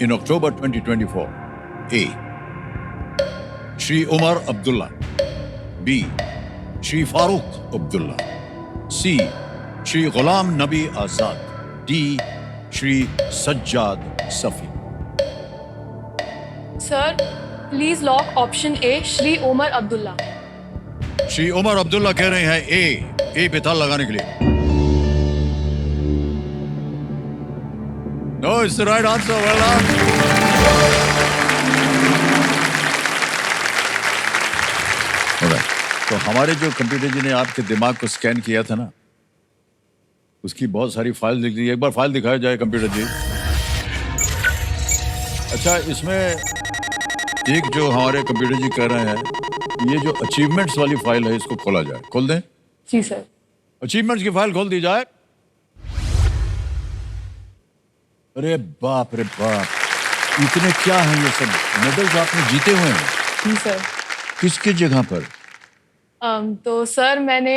in October 2024? A. Shri Umar Abdullah. B. Shri Farooq Abdullah. C. Shri Ghulam Nabi Azad. D. Shri Sajjad Safi.
Sir please lock option A, Shri Umar Abdullah.
Shri Umar Abdullah कह रहे हैं ए पे ताला लगाने के लिए। No, it's the right answer. Well done. Alright. तो हमारे जो कंप्यूटर जी ने आपके दिमाग को स्कैन किया था ना, उसकी बहुत सारी फाइल दिख रही है। एक बार फाइल दिखाया जाए कंप्यूटर जी। अच्छा, इसमें एक जो हमारे कंप्यूटर जी कह रहे हैं, ये जो अचीवमेंट्स वाली फाइल है, इसको खोला जाए। खोल दें?
जी सर।
अचीवमेंट्स की फाइल खोल दी जाए। अरे बाप रे बाप, इतने क्या हैं ये सब मेडल्स आपने जीते हुए हैं?
जी सर।
किसकी जगह पर?
तो सर मैंने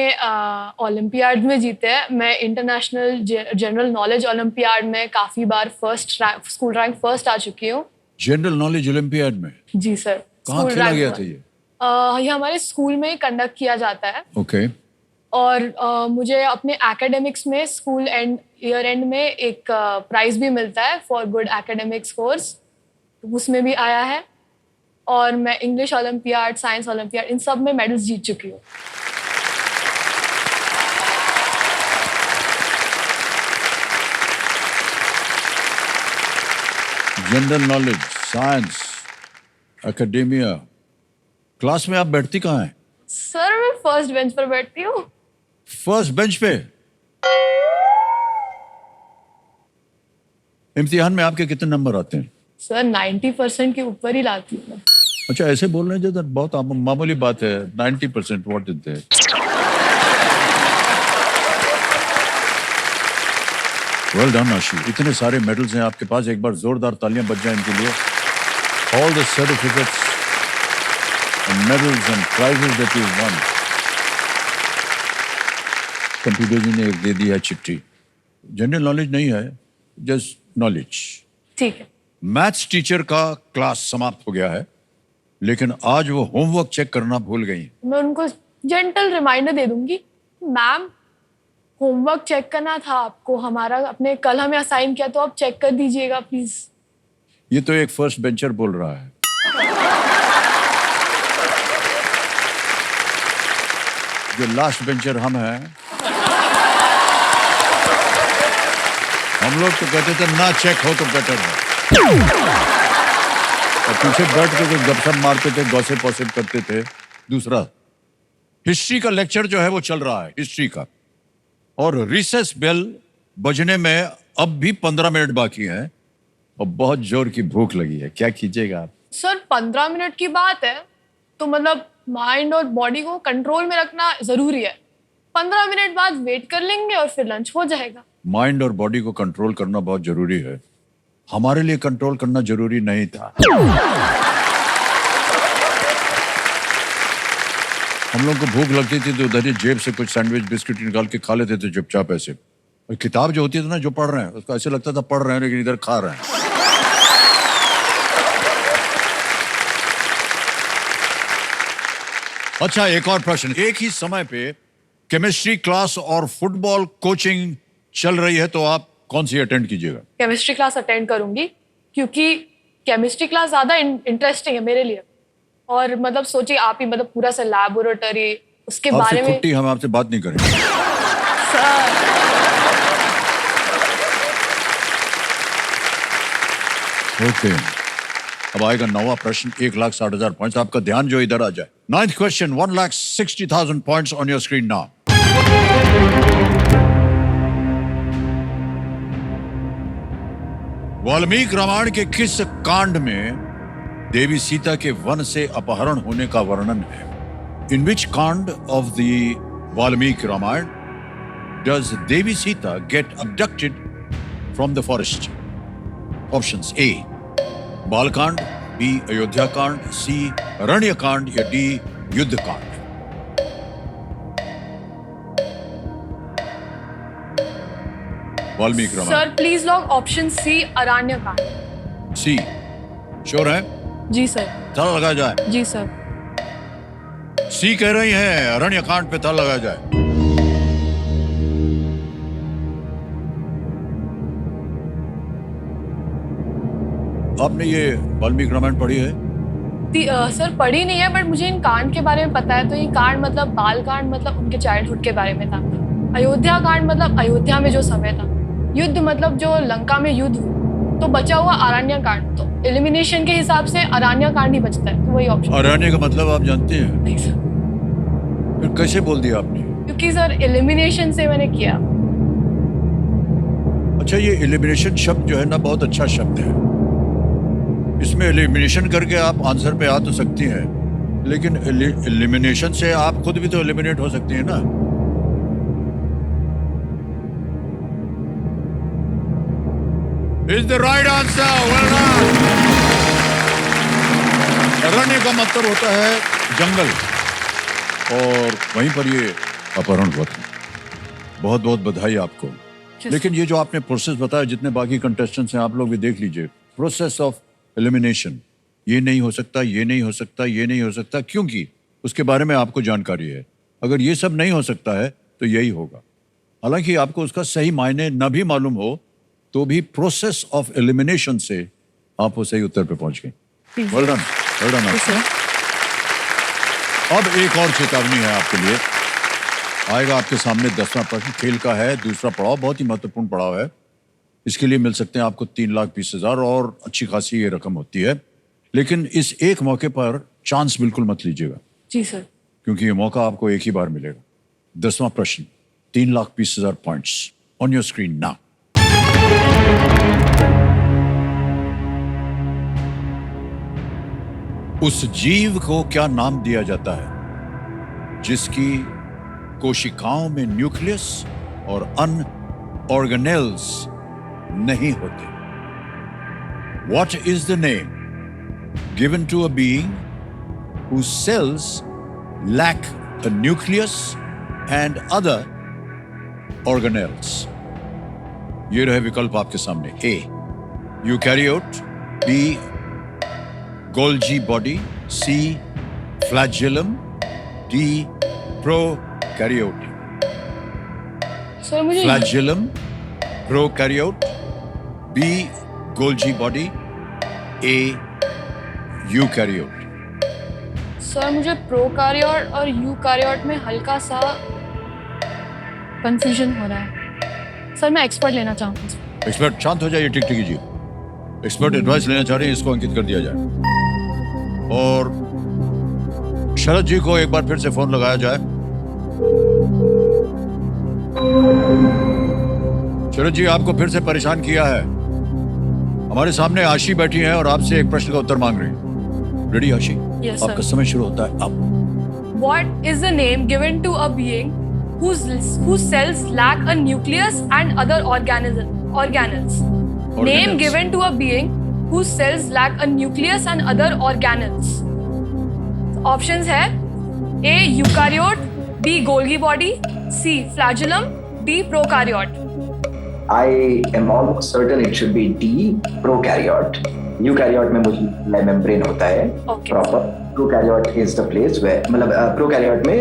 ओलंपियाड में जीते हैं। मैं इंटरनेशनल जनरल नॉलेज ओलंपियाड में काफ़ी बार स्कूल रैंक फर्स्ट आ चुकी हूँ।
जनरल नॉलेज ओलंपियाड में?
जी सर।
कहाँ
स्कूल
खेला
रैंक
गया
पर।
था ये?
ये हमारे स्कूल में ही कंडक्ट किया जाता है।
ओके।
और मुझे अपने एकेडमिक्स में स्कूल एंड ईयर एंड में एक प्राइज भी मिलता है फॉर गुड एकेडमिक स्कोर्स, उसमें भी आया है। और मैं इंग्लिश ओलंपियाड, साइंस ओलंपियाड, इन सब में मेडल्स जीत चुकी हूँ।
General knowledge, science, academia, class में आप बैठती कहाँ हैं?
सर मैं फर्स्ट बेंच पर बैठती हूँ।
फर्स्ट बेंच पे? इम्तिहान में आपके कितने नंबर आते हैं?
सर 90% के ऊपर ही लाती हूँ मैं।
अच्छा, ऐसे बोल रहे हैं जैसे बहुत मामूली बात है। 90%, what is that? Well done आशी, इतने सारे मेडल्स हैं आपके पास। एक बार जोरदार तालियां बज जाएं इनके लिए। All the certificates and medals and prizes that you won. Computer ji ने एक दे दिया है चिट्ठी। जनरल नॉलेज नहीं है, जस्ट नॉलेज।
ठीक है।
मैथ्स टीचर का क्लास समाप्त हो गया है, लेकिन आज वो होमवर्क चेक करना भूल गई।
मैं उनको जेंटल रिमाइंडर दे दूंगी, मैम होमवर्क चेक करना था आपको हमारा, अपने कल हमें असाइन किया, तो आप चेक कर दीजिएगा प्लीज।
ये तो एक फर्स्ट बेंचर बोल रहा है। जो लास्ट बेंचर हम हैं, हम लोग तो कहते थे ना चेक हो तो बेटर है, और पीछे बैठ के जो गपशप मारते थे, गॉसिप वॉसिप करते थे। दूसरा, हिस्ट्री का लेक्चर जो है वो चल रहा है, हिस्ट्री का, और रिसेस बेल बजने में अब भी 15 मिनट बाकी हैं, और बहुत जोर की भूख लगी है। क्या कीजिएगा आप?
सर 15 मिनट की बात है तो मतलब माइंड और बॉडी को कंट्रोल में रखना जरूरी है। 15 मिनट बाद वेट कर लेंगे और फिर लंच हो जाएगा।
माइंड और बॉडी को कंट्रोल करना बहुत जरूरी है, हमारे लिए कंट्रोल करना जरूरी नहीं था। हम लोग को भूख लगती थी तो उधर ही जेब से कुछ सैंडविच बिस्किट निकाल के खा लेते थे चुपचाप ऐसे। और किताब जो होती थी ना, जो पढ़ रहे हैं उसको ऐसे लगता था पढ़ रहे हैं लेकिन इधर खा रहे हैं। अच्छा, एक और प्रश्न। एक ही समय पे केमिस्ट्री क्लास और फुटबॉल कोचिंग चल रही है तो आप कौन सी अटेंड कीजिएगा?
केमिस्ट्री क्लास अटेंड करूंगी क्योंकि केमिस्ट्री क्लास ज़्यादा इंटरेस्टिंग है मेरे लिए। और मतलब सोचिए आप ही मतलब पूरा सा लैबोरेटरी उसके बारे
आपसे
में।
कुट्टी, हम आपसे बात नहीं करेंगे।
सर
ओके, अब आएगा 9वां प्रश्न, 1,60,000 पॉइंट्स। आपका ध्यान जो इधर आ जाए। 9th question, 1,60,000 points on your screen now. Valmiki Ramayan के किस कांड में देवी सीता के वन से अपहरण होने का वर्णन है? In which kand of the Valmiki Ramayana does Devi Sita get abducted from the forest? Options: A Balkand, B Ayodhya Kand, C Aranya Kand या D Yuddha Kand. Valmiki Ramayana.
Sir please lock option C Aranya Kand.
C sure है?
जी सर।
ताला लगाया जाए।
जी सर।
सी कह रही हैं अरण्य कांड पे ताला लगाया जाए। आपने ये वाल्मीकि रामायण पढ़ी है?
सर पढ़ी नहीं है बट मुझे इन कांड के बारे में पता है। तो ये कांड मतलब बाल कांड मतलब उनके चाइल्डहुड के बारे में था। अयोध्या कांड मतलब अयोध्या में जो समय था। युद्ध मतलब जो लंका में युद्ध हुआ। तो बचा हुआ अरण्य कांड। तो एलिमिनेशन के हिसाब से अरण्य कांड ही बचता है, तो वही ऑप्शन।
अरण्य का मतलब आप जानते हैं?
नहीं सर।
फिर कैसे बोल दिया आपने?
क्योंकि सर एलिमिनेशन से मैंने किया।
अच्छा, ये एलिमिनेशन शब्द जो है ना, बहुत अच्छा शब्द है। इसमें एलिमिनेशन करके आप आंसर पे आ तो सकती हैं, लेकिन एलिमिनेशन से आप खुद भी तो एलिमिनेट हो सकती हैं ना। Is the right answer. Well done. Aranya का मतलब होता है जंगल, और वहीं पर ये अपहरण हुआ था। बहुत बहुत बधाई आपको। लेकिन ये जो आपने प्रोसेस बताया, जितने बाकी कंटेस्टेंट्स हैं आप लोग भी देख लीजिए। प्रोसेस ऑफ एलिमिनेशन, ये नहीं हो सकता, ये नहीं हो सकता, ये नहीं हो सकता, क्योंकि उसके बारे में आपको जानकारी है। अगर ये सब नहीं हो सकता है तो यही होगा। हालांकि आपको उसका सही मायने न भी मालूम हो तो भी प्रोसेस ऑफ एलिमिनेशन से आप वो सही उत्तर पे पहुंच गए। Well done, well done. अब एक और चेतावनी है आपके लिए। आएगा आपके सामने 10वां प्रश्न, खेल का है, दूसरा पड़ाव, बहुत ही महत्वपूर्ण पड़ाव है। इसके लिए मिल सकते हैं आपको 3,20,000 और अच्छी खासी ये रकम होती है। लेकिन इस एक मौके पर चांस बिल्कुल मत लीजिएगा।
जी सर।
क्योंकि ये मौका आपको एक ही बार मिलेगा। 10वां प्रश्न, 3,20,000 points on your screen now. उस जीव को क्या नाम दिया जाता है जिसकी कोशिकाओं में न्यूक्लियस और अन्य ऑर्गेनेल्स नहीं होते? What is the name given to a being whose cells lack a nucleus and other organelles? ये रहे विकल्प आपके सामने। A eukaryote, B Golgi body, C flagellum, D prokaryote.
Sir मुझे
flagellum, prokaryote, B Golgi body, A eukaryote.
Sir मुझे prokaryote और eukaryote में हल्का सा कंफ्यूजन हो रहा है। सर मैं एक्सपर्ट लेना चाहूँगा।
एक्सपर्ट शांत हो जाइए, टिक कीजिए। एक्सपर्ट एडवाइस लेना चाह रहे हैं, इसको अंकित कर दिया जाए। और शरद जी को एक बार फिर से फोन लगाया जाए। शरद जी, आपको फिर से परेशान किया है। हमारे सामने आशी बैठी हैं और आपसे एक प्रश्न का उत्तर मांग रही हैं। रेडी आशी?
Yes, sir.
आपका समय शुरू होता है अब।
What is the name given to a being whose cells lack a nucleus and other organelles? Name given to a being whose cells lack a nucleus and other organelles. Options है A. Eukaryote, B. Golgi body, C. Flagellum, D. Prokaryote.
I am almost certain it should be D, prokaryote. Eukaryote में मुझे membrane होता है
Okay.
proper. Prokaryote is the place where मतलब prokaryote में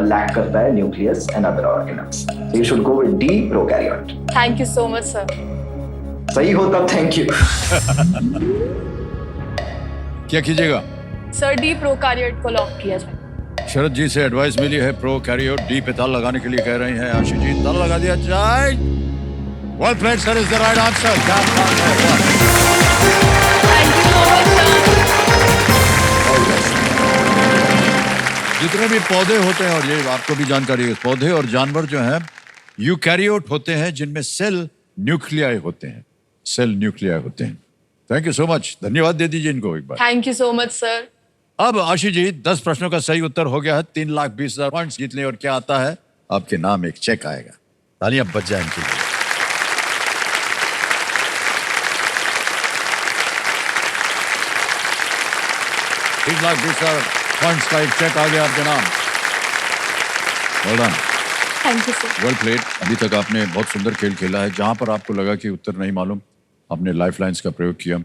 lack करता है nucleus and other organelles. So you should go with D, prokaryote.
Thank you so much, sir.
सही हो तब thank you.
क्या कीजिएगा?
Sir, D. Prokaryote को लॉक किया जाए.
शरद जी से एडवाइस मिली है, प्रोकैरियोट डी पे ताल लगाने के लिए कह रही हैं आशी जी। ताल लगा दिया जाए। Well played sir, is the right answer. क्या बात है।
Thank you so much, sir.
जितने भी पौधे होते हैं, और ये आपको भी जानकारी है, पौधे और जानवर जो हैं यूकैरियोट होते हैं, जिनमें सेल न्यूक्लियाई होते हैं। सेल न्यूक्लियाई होते हैं। Thank you so much. धन्यवाद दे दीजिए इनको एक बार।
Thank you so much, sir.
अब आशी जी 10 प्रश्नों का सही उत्तर हो गया है। 3,20,000 पॉइंट्स जीत लिए और क्या आता है? आपके नाम एक चेक आएगा। तालियां बज जाए इनके लिए। 3,20,000 पॉइंट्स का एक चेक आ गया आपके नाम। Well done.
Thank you, sir.
Well played. अभी तक आपने बहुत सुंदर खेल खेला है। जहां पर आपको लगा कि उत्तर नहीं मालूम, आपने लाइफलाइंस का प्रयोग किया।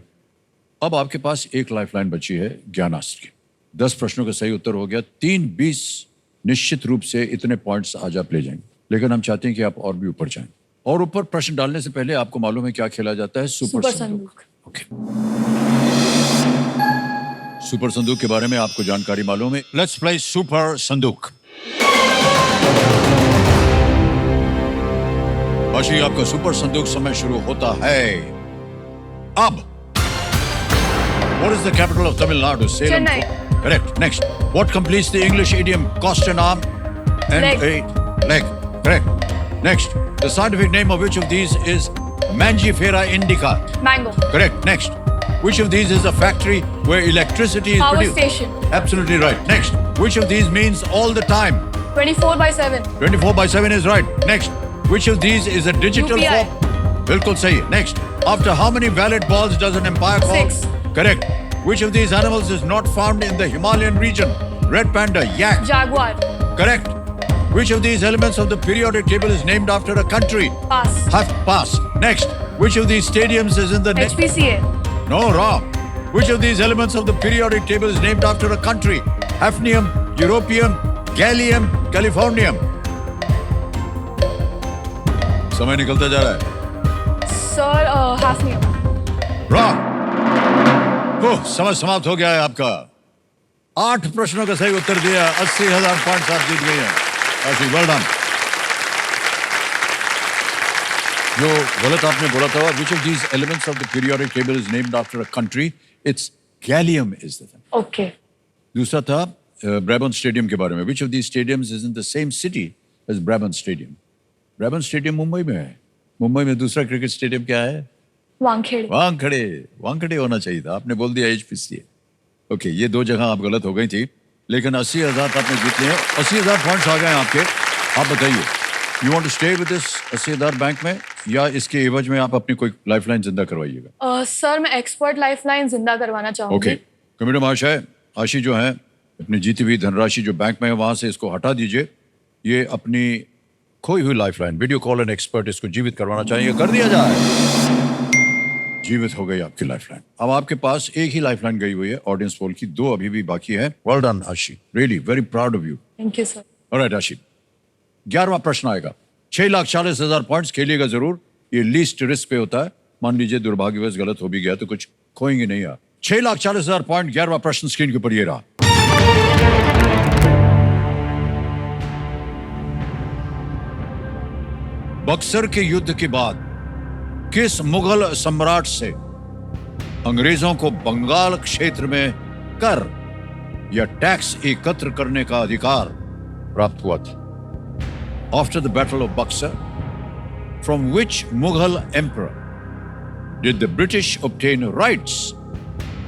अब आपके पास एक लाइफलाइन बची है ज्ञानास्त्र की। 10 प्रश्नों का सही उत्तर हो गया। 3,20 निश्चित रूप से इतने पॉइंट्स आज आप ले जाएंगे, लेकिन हम चाहते हैं कि आप और भी ऊपर जाएं। और ऊपर प्रश्न डालने से पहले आपको मालूम है क्या खेला जाता है? सुपर संदूक। ओके, सुपर संदूक के बारे में आपको जानकारी मालूम है। लेट्स प्ले सुपर संदूक। आशी, आपका सुपर संदूक समय शुरू होता है अब। What is the capital of Tamil Nadu? Salem.
Chennai.
Correct. Next. What completes the English idiom cost an arm and
Leg.
a leg? Correct. Next. The scientific name of which of these is Mangifera indica?
Mango.
Correct. Next. Which of these is a factory where electricity is
Power
produced?
station.
Absolutely right. Next. Which of these means all the time?
24/7.
24/7 is right. Next. Which of these is a digital
UPI.
form? Bilkul sahi. Next. After how many valid balls does an empire fall?
6.
Correct. Which of these animals is not found in the Himalayan region? Red panda, yak.
Jaguar.
Correct. Which of these elements of the periodic table is named after a country?
Pass.
Half pass. Next. Which of these stadiums is in the
HPCA.
No, wrong. Which of these elements of the periodic table is named after a country? Hafnium, Europium, Gallium, Californium. समय निकलता जा रहा है।
Sir, hafnium.
Wrong. ओह, समय समाप्त हो गया है आपका। 8 प्रश्नों का सही उत्तर दिया। 80,000 पॉइंट्स आप जीत गए हैं। आशी, वेल डन। जो गलत आपने बोला था, which of these elements of the periodic table is named after a country? It's gallium is the thing.
Okay.
दूसरा था ब्रैबन स्टेडियम के बारे में। Which of these stadiums is in the same city as Brabant Stadium? Brabourne stadium Mumbai में है। मुंबई में दूसरा cricket stadium क्या है?
वानखेड़े.
वानखेड़े होना चाहिए था, आपने बोल दिया HPCA। ओके, ये 2 जगह आप गलत हो गई थी, लेकिन 80,000 आपने जीत लिए। 80,000 पॉइंट्स आ गए आपके। आप बताइए, you want to stay with this 80,000 bank में, या इसके एवज में आप अपनी कोई लाइफलाइन जिंदा करवाइएगा?
सर, मैं एक्सपर्ट लाइफलाइन जिंदा करवाना चाहूंगी.
ओके, कमेटी महाशय, आशी जो है अपनी जीती हुई धनराशि जो बैंक में है वहां से इसको हटा दीजिए। ये अपनी खोई हुई lifeline video call and expert इसको जीवित करवाना चाहिए, कर दिया जाए। जीवित हो गई आपकी लाइफलाइन। अब आपके पास एक ही लाइफलाइन गई हुई है ऑडियंस पोल की, 2 अभी भी बाकी है। वेल डन आशी, really very proud of you.
Thank you sir.
Alright आशी, 11वां प्रश्न आएगा। 6,40,000 पॉइंट्स, खेलिएगा जरूर। ये लीस्ट रिस्क पे होता है। मान लीजिए दुर्भाग्यवश गलत हो भी गया तो कुछ खोएंगे नहीं आप। 6,40,000 पॉइंट। 11वां प्रश्न स्क्रीन के ऊपर ये रहा। बक्सर के युद्ध के बाद किस मुगल सम्राट से अंग्रेजों को बंगाल क्षेत्र में कर या टैक्स एकत्र करने का अधिकार प्राप्त हुआ था? After the Battle of Buxar, from which Mughal emperor did the British obtain rights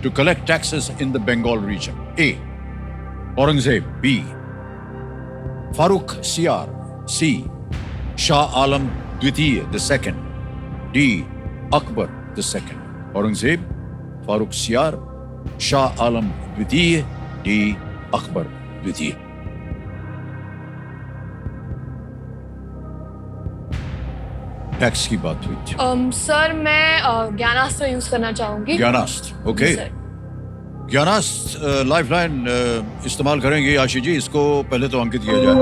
to collect taxes in the Bengal region? A. Aurangzeb. B. Farooq Siyar. C. Shah Alam Dvitiya the second. D. Akbar the second. Aurangzeb, Farooq Siyar, Shah Alam Dvitiya, D. Akbar Dvitiya. Tax की बात हुई थी।
Sir मैं ज्ञानास्त्र use करना चाहूंगी।
ज्ञानास्त्र, okay.
जी, sir.
ज्ञानास्त्र lifeline इस्तेमाल करेंगे आशी जी, इसको पहले तो अंकित किया जाए।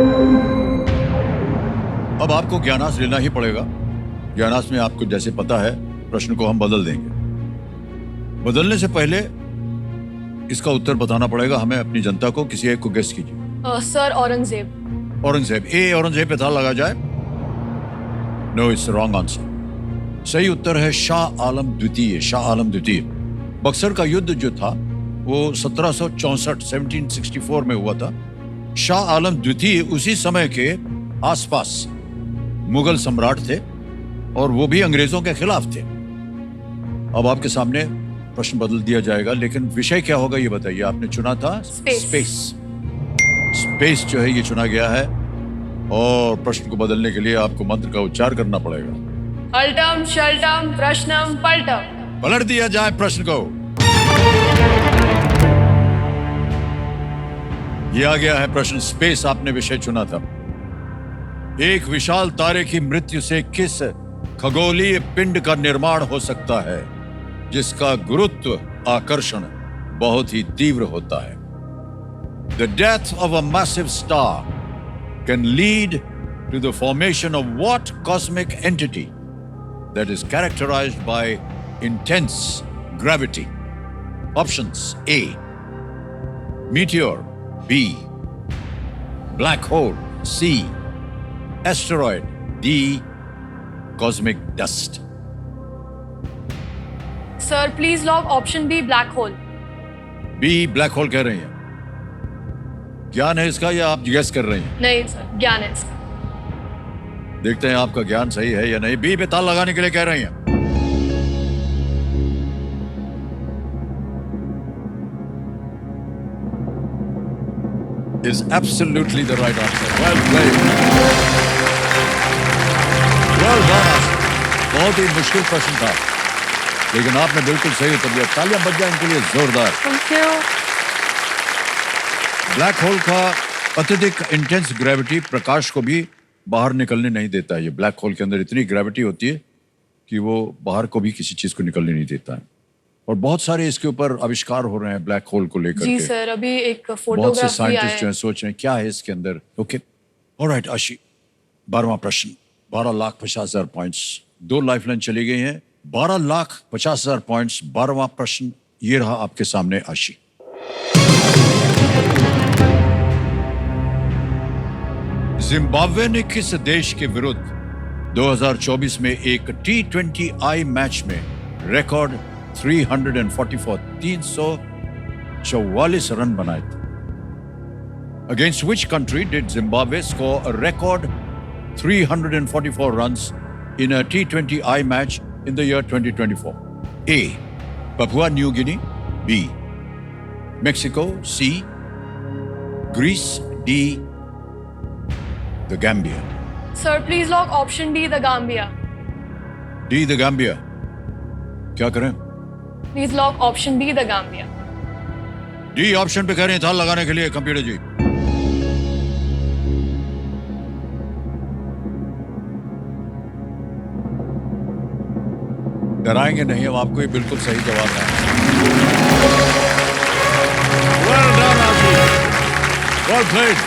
अब आपको ज्ञानास्त्र लेना ही पड़ेगा। ज्ञानास्त्र में आपको जैसे पता है, प्रश्न को हम बदल देंगे। बदलने से पहले इसका उत्तर बताना पड़ेगा हमें, अपनी जनता को। किसी एक को गेस कीजिए।
सर औरंगजेब।
औरंगजेब। ए औरंगजेब पे ताला लगा जाए। No, it's wrong answer. सही उत्तर है शाह आलम द्वितीय। शाह आलम द्वितीय। बक्सर का युद्ध जो था वो 1764 में हुआ था। शाह आलम द्वितीय उसी समय के आसपास मुगल सम्राट थे और वो भी अंग्रेजों के खिलाफ थे। अब आपके सामने प्रश्न बदल दिया जाएगा, लेकिन विषय क्या होगा ये बताइए। आपने चुना था स्पेस। स्पेस जो है ये चुना गया है और प्रश्न को बदलने के लिए आपको मंत्र का उच्चार करना पड़ेगा।
अल्टम शल्टम प्रश्नम पलटम।
पलट दिया जाए प्रश्न को। ये आ गया है प्रश्न। स्पेस आपने विषय चुना था। एक विशाल तारे की मृत्यु से किस खगोलीय पिंड का निर्माण हो सकता है जिसका गुरुत्व आकर्षण बहुत ही तीव्र होता है? The death of a massive star can lead to the formation of what cosmic entity that is characterized by intense gravity? Options: A. Meteor. B. Black hole. C. Asteroid. D. Cosmic dust.
Sir please lock option B black hole.
B. Black hole कह रही हैं। ज्ञान है इसका या आप guess कर रही हैं?
नहीं सर, ज्ञान है इसका।
देखते हैं आपका ज्ञान सही है या नहीं। बी पे ताला लगाने के लिए कह रही हैं। Is absolutely the right answer. Well played. Well done. बहुत ही मुश्किल प्रश्न था, लेकिन आपने बिल्कुल सही उत्तर दिया। तालियां बज जाए इनके लिए जोरदार।
Thank you.
ब्लैक होल का अत्यधिक इंटेंस ग्रेविटी प्रकाश को भी बाहर निकलने नहीं देता है। ये ब्लैक होल के अंदर इतनी ग्रेविटी होती है कि वो बाहर को भी किसी चीज को निकलने नहीं देता है। और बहुत सारे इसके ऊपर आविष्कार हो रहे हैं ब्लैक होल को लेकर
जी
के।
सर, अभी एक
बहुत से
फोटोग्राफ भी
साइंटिस्ट
आया
जो है सोच रहे हैं क्या है इसके अंदर। ओके, ऑलराइट आशी, 12वां प्रश्न। 12,50,000 पॉइंट्स। 2 लाइफलाइन चली गई हैं। 12,50,000 पॉइंट्स। 12वां प्रश्न ये रहा आपके सामने आशी। जिम्बाब्वे ने किस देश के विरुद्ध 2024 में एक T20I मैच में रिकॉर्ड 344 रन बनाए थे? Against which country did Zimbabwe score a record 344 runs in a T20I match in the year 2024? A. Papua New Guinea. B. Mexico. C. Greece. D. The Gambia.
Sir please lock option D the Gambia.
D. The Gambia. क्या करें?
Please lock option D the Gambia.
D option पे कह रहे हैं ताल लगाने के लिए कंप्यूटर जी। डराएंगे नहीं हम आपको, ये बिल्कुल सही जवाब है। Well done, आशी। Well played।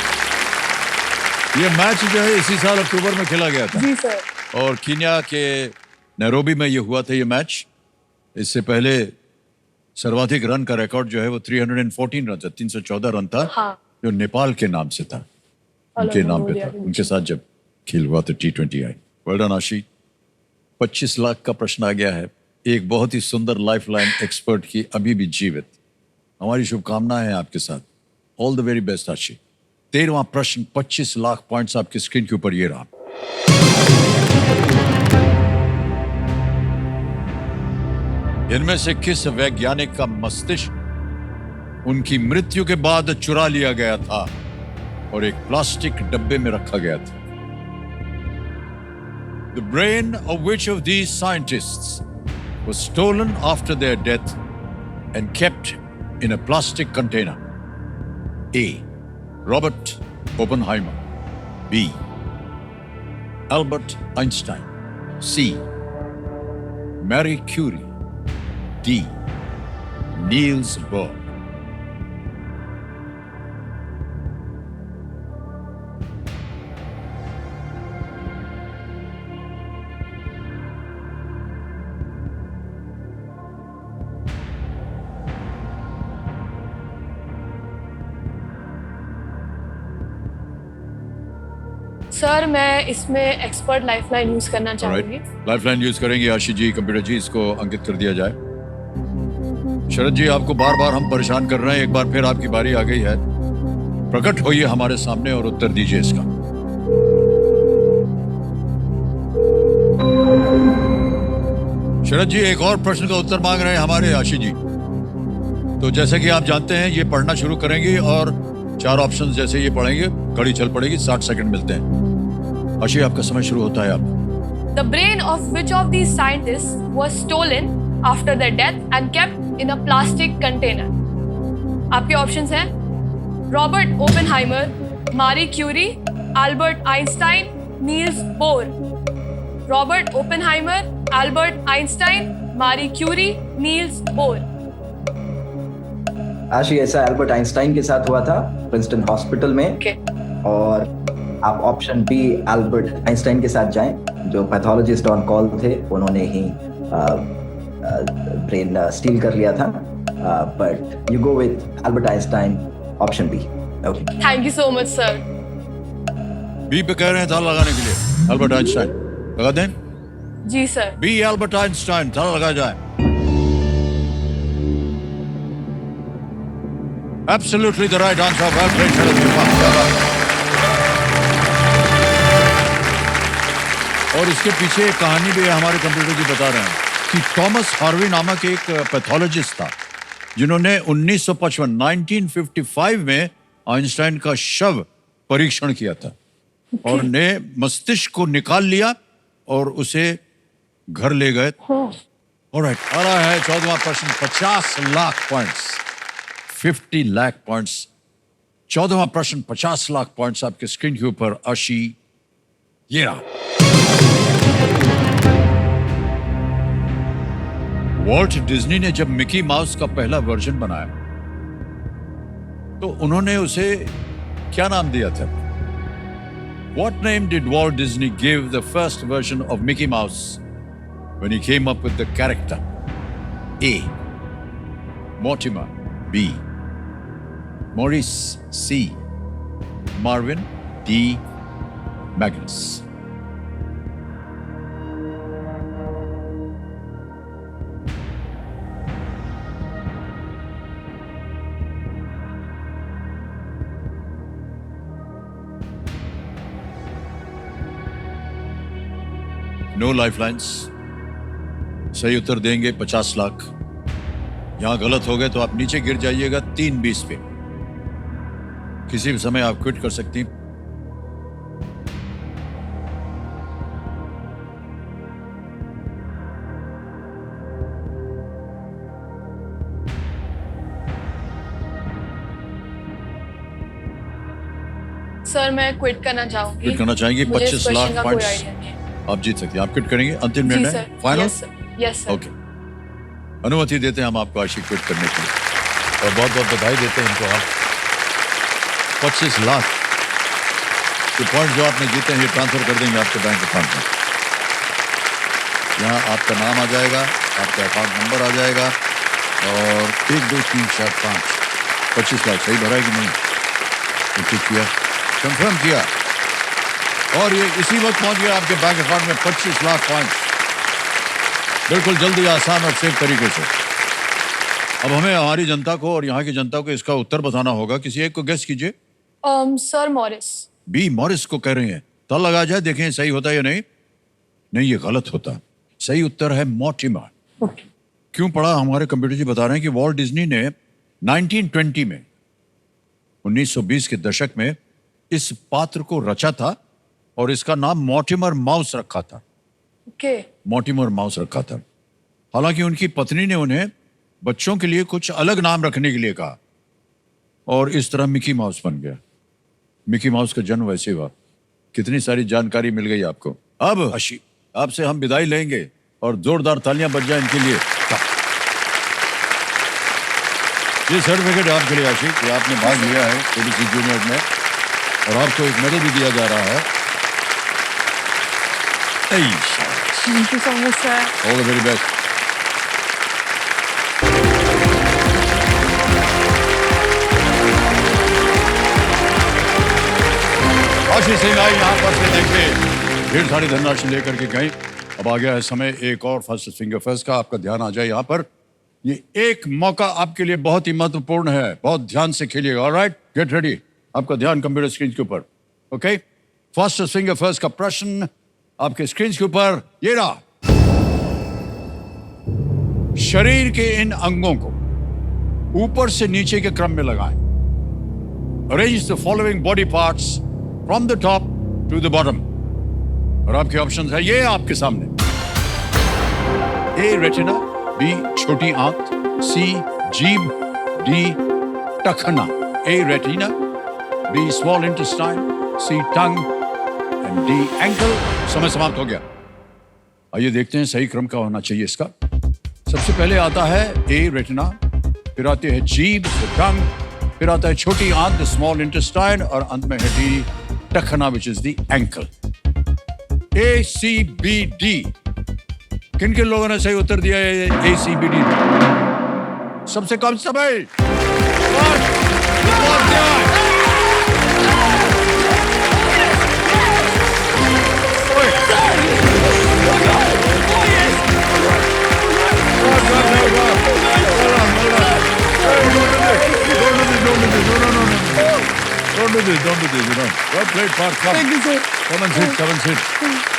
ये मैच जो है इसी साल अक्टूबर में खेला गया था
जी सर।
और कीनिया के नैरोबी में ये हुआ था ये मैच। इससे पहले सर्वाधिक रन का रिकॉर्ड जो है वो 314 रन था, 314 रन था।
हाँ।
जो नेपाल के नाम से था, उनके नाम पे था, उनके साथ जब खेल हुआ था T20I। वेल डन आशी। 25 लाख का प्रश्न आ गया है। एक बहुत ही सुंदर लाइफलाइन एक्सपर्ट की अभी भी जीवित। हमारी शुभकामनाएं हैं आपके साथ। ऑल द वेरी बेस्ट आशी। 13वां प्रश्न, 25 लाख पॉइंट्स आपकी स्क्रीन के ऊपर ये रहा। इनमें से किस वैज्ञानिक का मस्तिष्क उनकी मृत्यु के बाद चुरा लिया गया था और एक प्लास्टिक डब्बे में रखा गया था? The brain of which of these scientists was stolen after their death and kept in a plastic container? A. Robert Oppenheimer. B. Albert Einstein. C. Marie Curie. D. Niels Bohr.
Sir मैं इसमें expert lifeline use करना चाहूंगी।
Lifeline use करेंगे Ashish ji. Computer जी इसको अंकित कर दिया जाए। शरद जी आपको बार बार हम परेशान कर रहे हैं, एक बार फिर आपकी बारी आ गई है। प्रकट होइए हमारे सामने और उत्तर दीजिए इसका। शरद जी एक और प्रश्न का उत्तर मांग रहे हैं हमारे आशीष जी। तो जैसे कि आप जानते हैं ये पढ़ना शुरू करेंगे और 4 ऑप्शन जैसे ये पढ़ेंगे घड़ी चल पड़ेगी। 60 सेकंड मिलते हैं। आशीष आपका समय शुरू होता है। आप
The brain of which of these scientists was stolen after their death and kept in a plastic container? आपके ऑप्शंस हैं Robert Oppenheimer, Marie Curie, Albert Einstein, Niels Bohr. Robert Oppenheimer, Albert Einstein, Marie Curie, Niels Bohr.
Ashi ऐसा Albert Einstein के साथ हुआ था Princeton hospital में।
Okay.
और आप ऑप्शन बी एल्बर्ट आइंस्टाइन के साथ जाएं, जो पैथोलॉजिस्ट ऑन कॉल थे, उन्होंने ही ब्रेन स्टील कर लिया था। But you go with Albert Einstein, option B. Okay,
thank you so much sir.
B पे कह रहे हैं ताला लगाने के लिए। एल्बर्ट आइंस्टाइन लगा दें।
जी सर।
बी एल्बर्ट आइंस्टाइन, ताला लगाया जाए। Absolutely the right answer. Well played, Sharad जी। और इसके पीछे एक कहानी भी हमारे कंप्यूटर जी बता रहे हैं कि टॉमस हार्वी नामक एक पैथोलॉजिस्ट था जिन्होंने 1955 में आइंस्टाइन का शव परीक्षण किया था और ने मस्तिष्क को निकाल लिया और उसे घर ले गए। ऑलराइट, आ रहा है 14वां प्रश्न। 50 लाख पॉइंट्स, 50 लाख पॉइंट्स। 14वां प्रश्न, 50 लाख पॉइंट्स आपके स्क्रीन के ऊपर। आशी ये रहा। वॉल्ट डिज्नी ने जब मिकी माउस का पहला वर्जन बनाया तो उन्होंने उसे क्या नाम दिया था? What name did Walt Disney give the first version of Mickey Mouse when he came up with the character? A. Mortimer. B. Maurice. C. Marvin. D. Magnus. No lifelines. सही उत्तर देंगे 50 लाख। यहां गलत हो गए तो आप नीचे गिर जाइएगा 3-20 पे। किसी भी समय आप क्विट कर सकती हैं।
सर मैं क्विट करना चाहूंगी।
क्विट करना चाहेंगे?
मुझे इस
25
question
लाख
का कोई
पॉइंट्स
idea नहीं है।
आप जीत सकती हैं। आप क्विट करेंगे? अंतिम
जी
निर्णय
sir.
Final?
Yes sir. Yes sir.
Okay, अनुमति देते हैं हम आपको आशी क्विट करने के लिए और बहुत बहुत बधाई देते हैं इनको। आप 25 लाख के पॉइंट जो आपने जीते हैं ये ट्रांसफर कर देंगे आपके बैंक अकाउंट में। यहाँ आपका नाम आ जाएगा, आपका अकाउंट नंबर आ जाएगा और 1 2 3 4 5 25 लाख सही भरा है कि नहीं? ठीक किया, कंफर्म किया और ये इसी वक्त पहुंच गया आपके बैंक अकाउंट में 25 लाख पॉइंट्स। बिल्कुल जल्दी, आसान और सेफ तरीके से। अब हमें हमारी जनता को और यहाँ की जनता को इसका उत्तर बताना होगा। किसी एक को गेस कीजिए।
Sir Morris.
बी मॉरिस को कह रही हैं। ताला लगा जाए, देखें सही होता है या नहीं। नहीं, ये गलत होता। सही उत्तर है मोर्टिमर। क्यों पढ़ा, हमारे कंप्यूटर जी बता रहे हैं कि वॉल्ट डिज्नी ने 1920 में 1920 के दशक में इस पात्र को रचा था और इसका नाम मॉर्टिमर माउस रखा था।
ओके।
मॉर्टिमर माउस रखा था। हालांकि उनकी पत्नी ने उन्हें बच्चों के लिए कुछ अलग नाम रखने के लिए कहा और इस तरह मिकी माउस बन गया। मिकी माउस का जन्म वैसे हुआ। कितनी सारी जानकारी मिल गई आपको। अब अशी आपसे हम विदाई लेंगे और जोरदार तालियां बज जाए इनके लिए। ये सर्टिफिकेट आपके लिए आशिक कि आपने भाग लिया है केबीसी जूनियर में और आपको एक मेडल भी दिया जा रहा है।
Thank you so much sir.
All the very best. Ashish Singh आई यहाँ पर से देखे ढेर सारी धनराशि लेकर के गए। अब आ गया है समय एक और फर्स्ट फिंगर फर्स्ट का। आपका ध्यान आ जाए यहाँ पर। ये एक मौका आपके लिए बहुत ही महत्वपूर्ण है। बहुत ध्यान से खेलिएगा। Alright, get ready. आपका ध्यान कंप्यूटर स्क्रीन के ऊपर। ओके, फर्स्ट फिंगर फर्स्ट का प्रश्न आपके स्क्रीन के ऊपर ये रहा। शरीर के इन अंगों को ऊपर से नीचे के क्रम में लगाएं। Arrange the following body parts from the top to the bottom. और आपके ऑप्शंस है ये आपके सामने। ए रेटिना, बी छोटी आंत, सी जीभ, डी टखना। A retina, B small intestine, C tongue and D ankle. समय समाप्त हो गया। आइए देखते हैं सही क्रम का होना चाहिए इसका। सबसे पहले आता है ए रेटिना, फिर आती है जीभ, टंग, फिर आता है छोटी आंत, द स्मॉल इंटेस्टाइन, और अंत में है डी टखना which is the ankle. A C B D. किन किन लोगों ने सही उत्तर दिया है ए सी बी डी? सबसे कम समय। Don't do this, you know. Well played, Parth. Come.
Thank you, sir.
Come and sit, come and sit.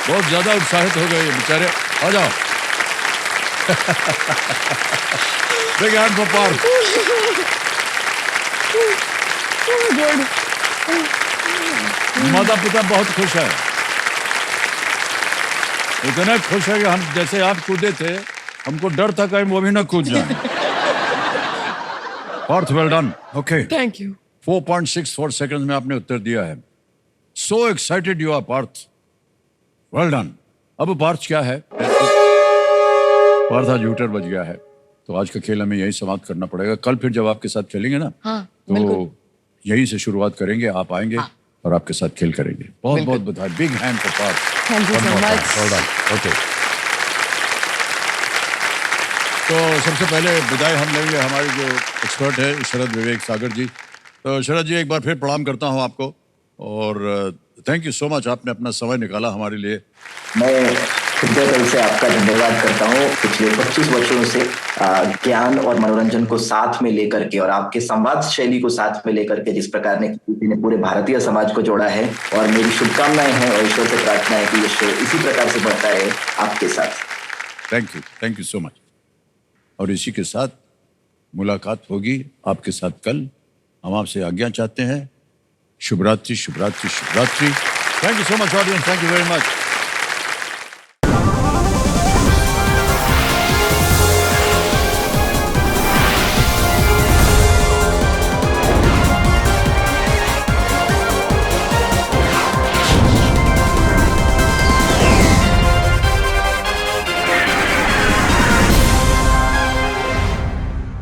बहुत ज्यादा उत्साहित हो गए ये बेचारे। आ जाओ। Big hand for Parth. माता पिता बहुत खुश है। इतना खुश है कि हम जैसे आप कूदे थे, हमको डर था कहीं वो भी ना कूद जाए। Parth, well done. Okay,
thank you.
4.64 second में आपने उत्तर दिया है। So excited you are Parth, well done. अब पार्थ क्या है, पार्थ आज यूटर बज गया है, तो आज का खेल हमें यही समाप्त करना पड़ेगा। कल फिर जब आपके साथ खेलेंगे ना,
हाँ,
तो यही से शुरुआत करेंगे। आप आएंगे और आपके साथ खेल करेंगे। बहुत बहुत बधाई। Big hand for Parth.
Thank you so much.
Okay, तो सबसे पहले विदाई हम लेंगे हमारे जो एक्सपर्ट है शरद विवेक सागर जी। तो शरद जी, एक बार फिर प्रणाम करता हूं आपको और थैंक यू सो मच, आपने अपना समय निकाला हमारे लिए।
मैं हृदय दिल से आपका धन्यवाद करता हूँ। पिछले 25 वर्षों से ज्ञान और मनोरंजन को साथ में लेकर के और आपके संवाद शैली को साथ में लेकर के जिस प्रकार ने पूरे भारतीय समाज को जोड़ा है, और मेरी शुभकामनाएं हैं और ईश्वर से प्रार्थना है कि ये शो इसी प्रकार से बढ़ता है आपके साथ।
Thank you so much. और इसी के साथ मुलाकात होगी आपके साथ कल। हम आपसे आज्ञा चाहते हैं। शुभ रात्रि, शुभ रात्रि, शुभ रात्रि। Thank you so much audience, thank you very much.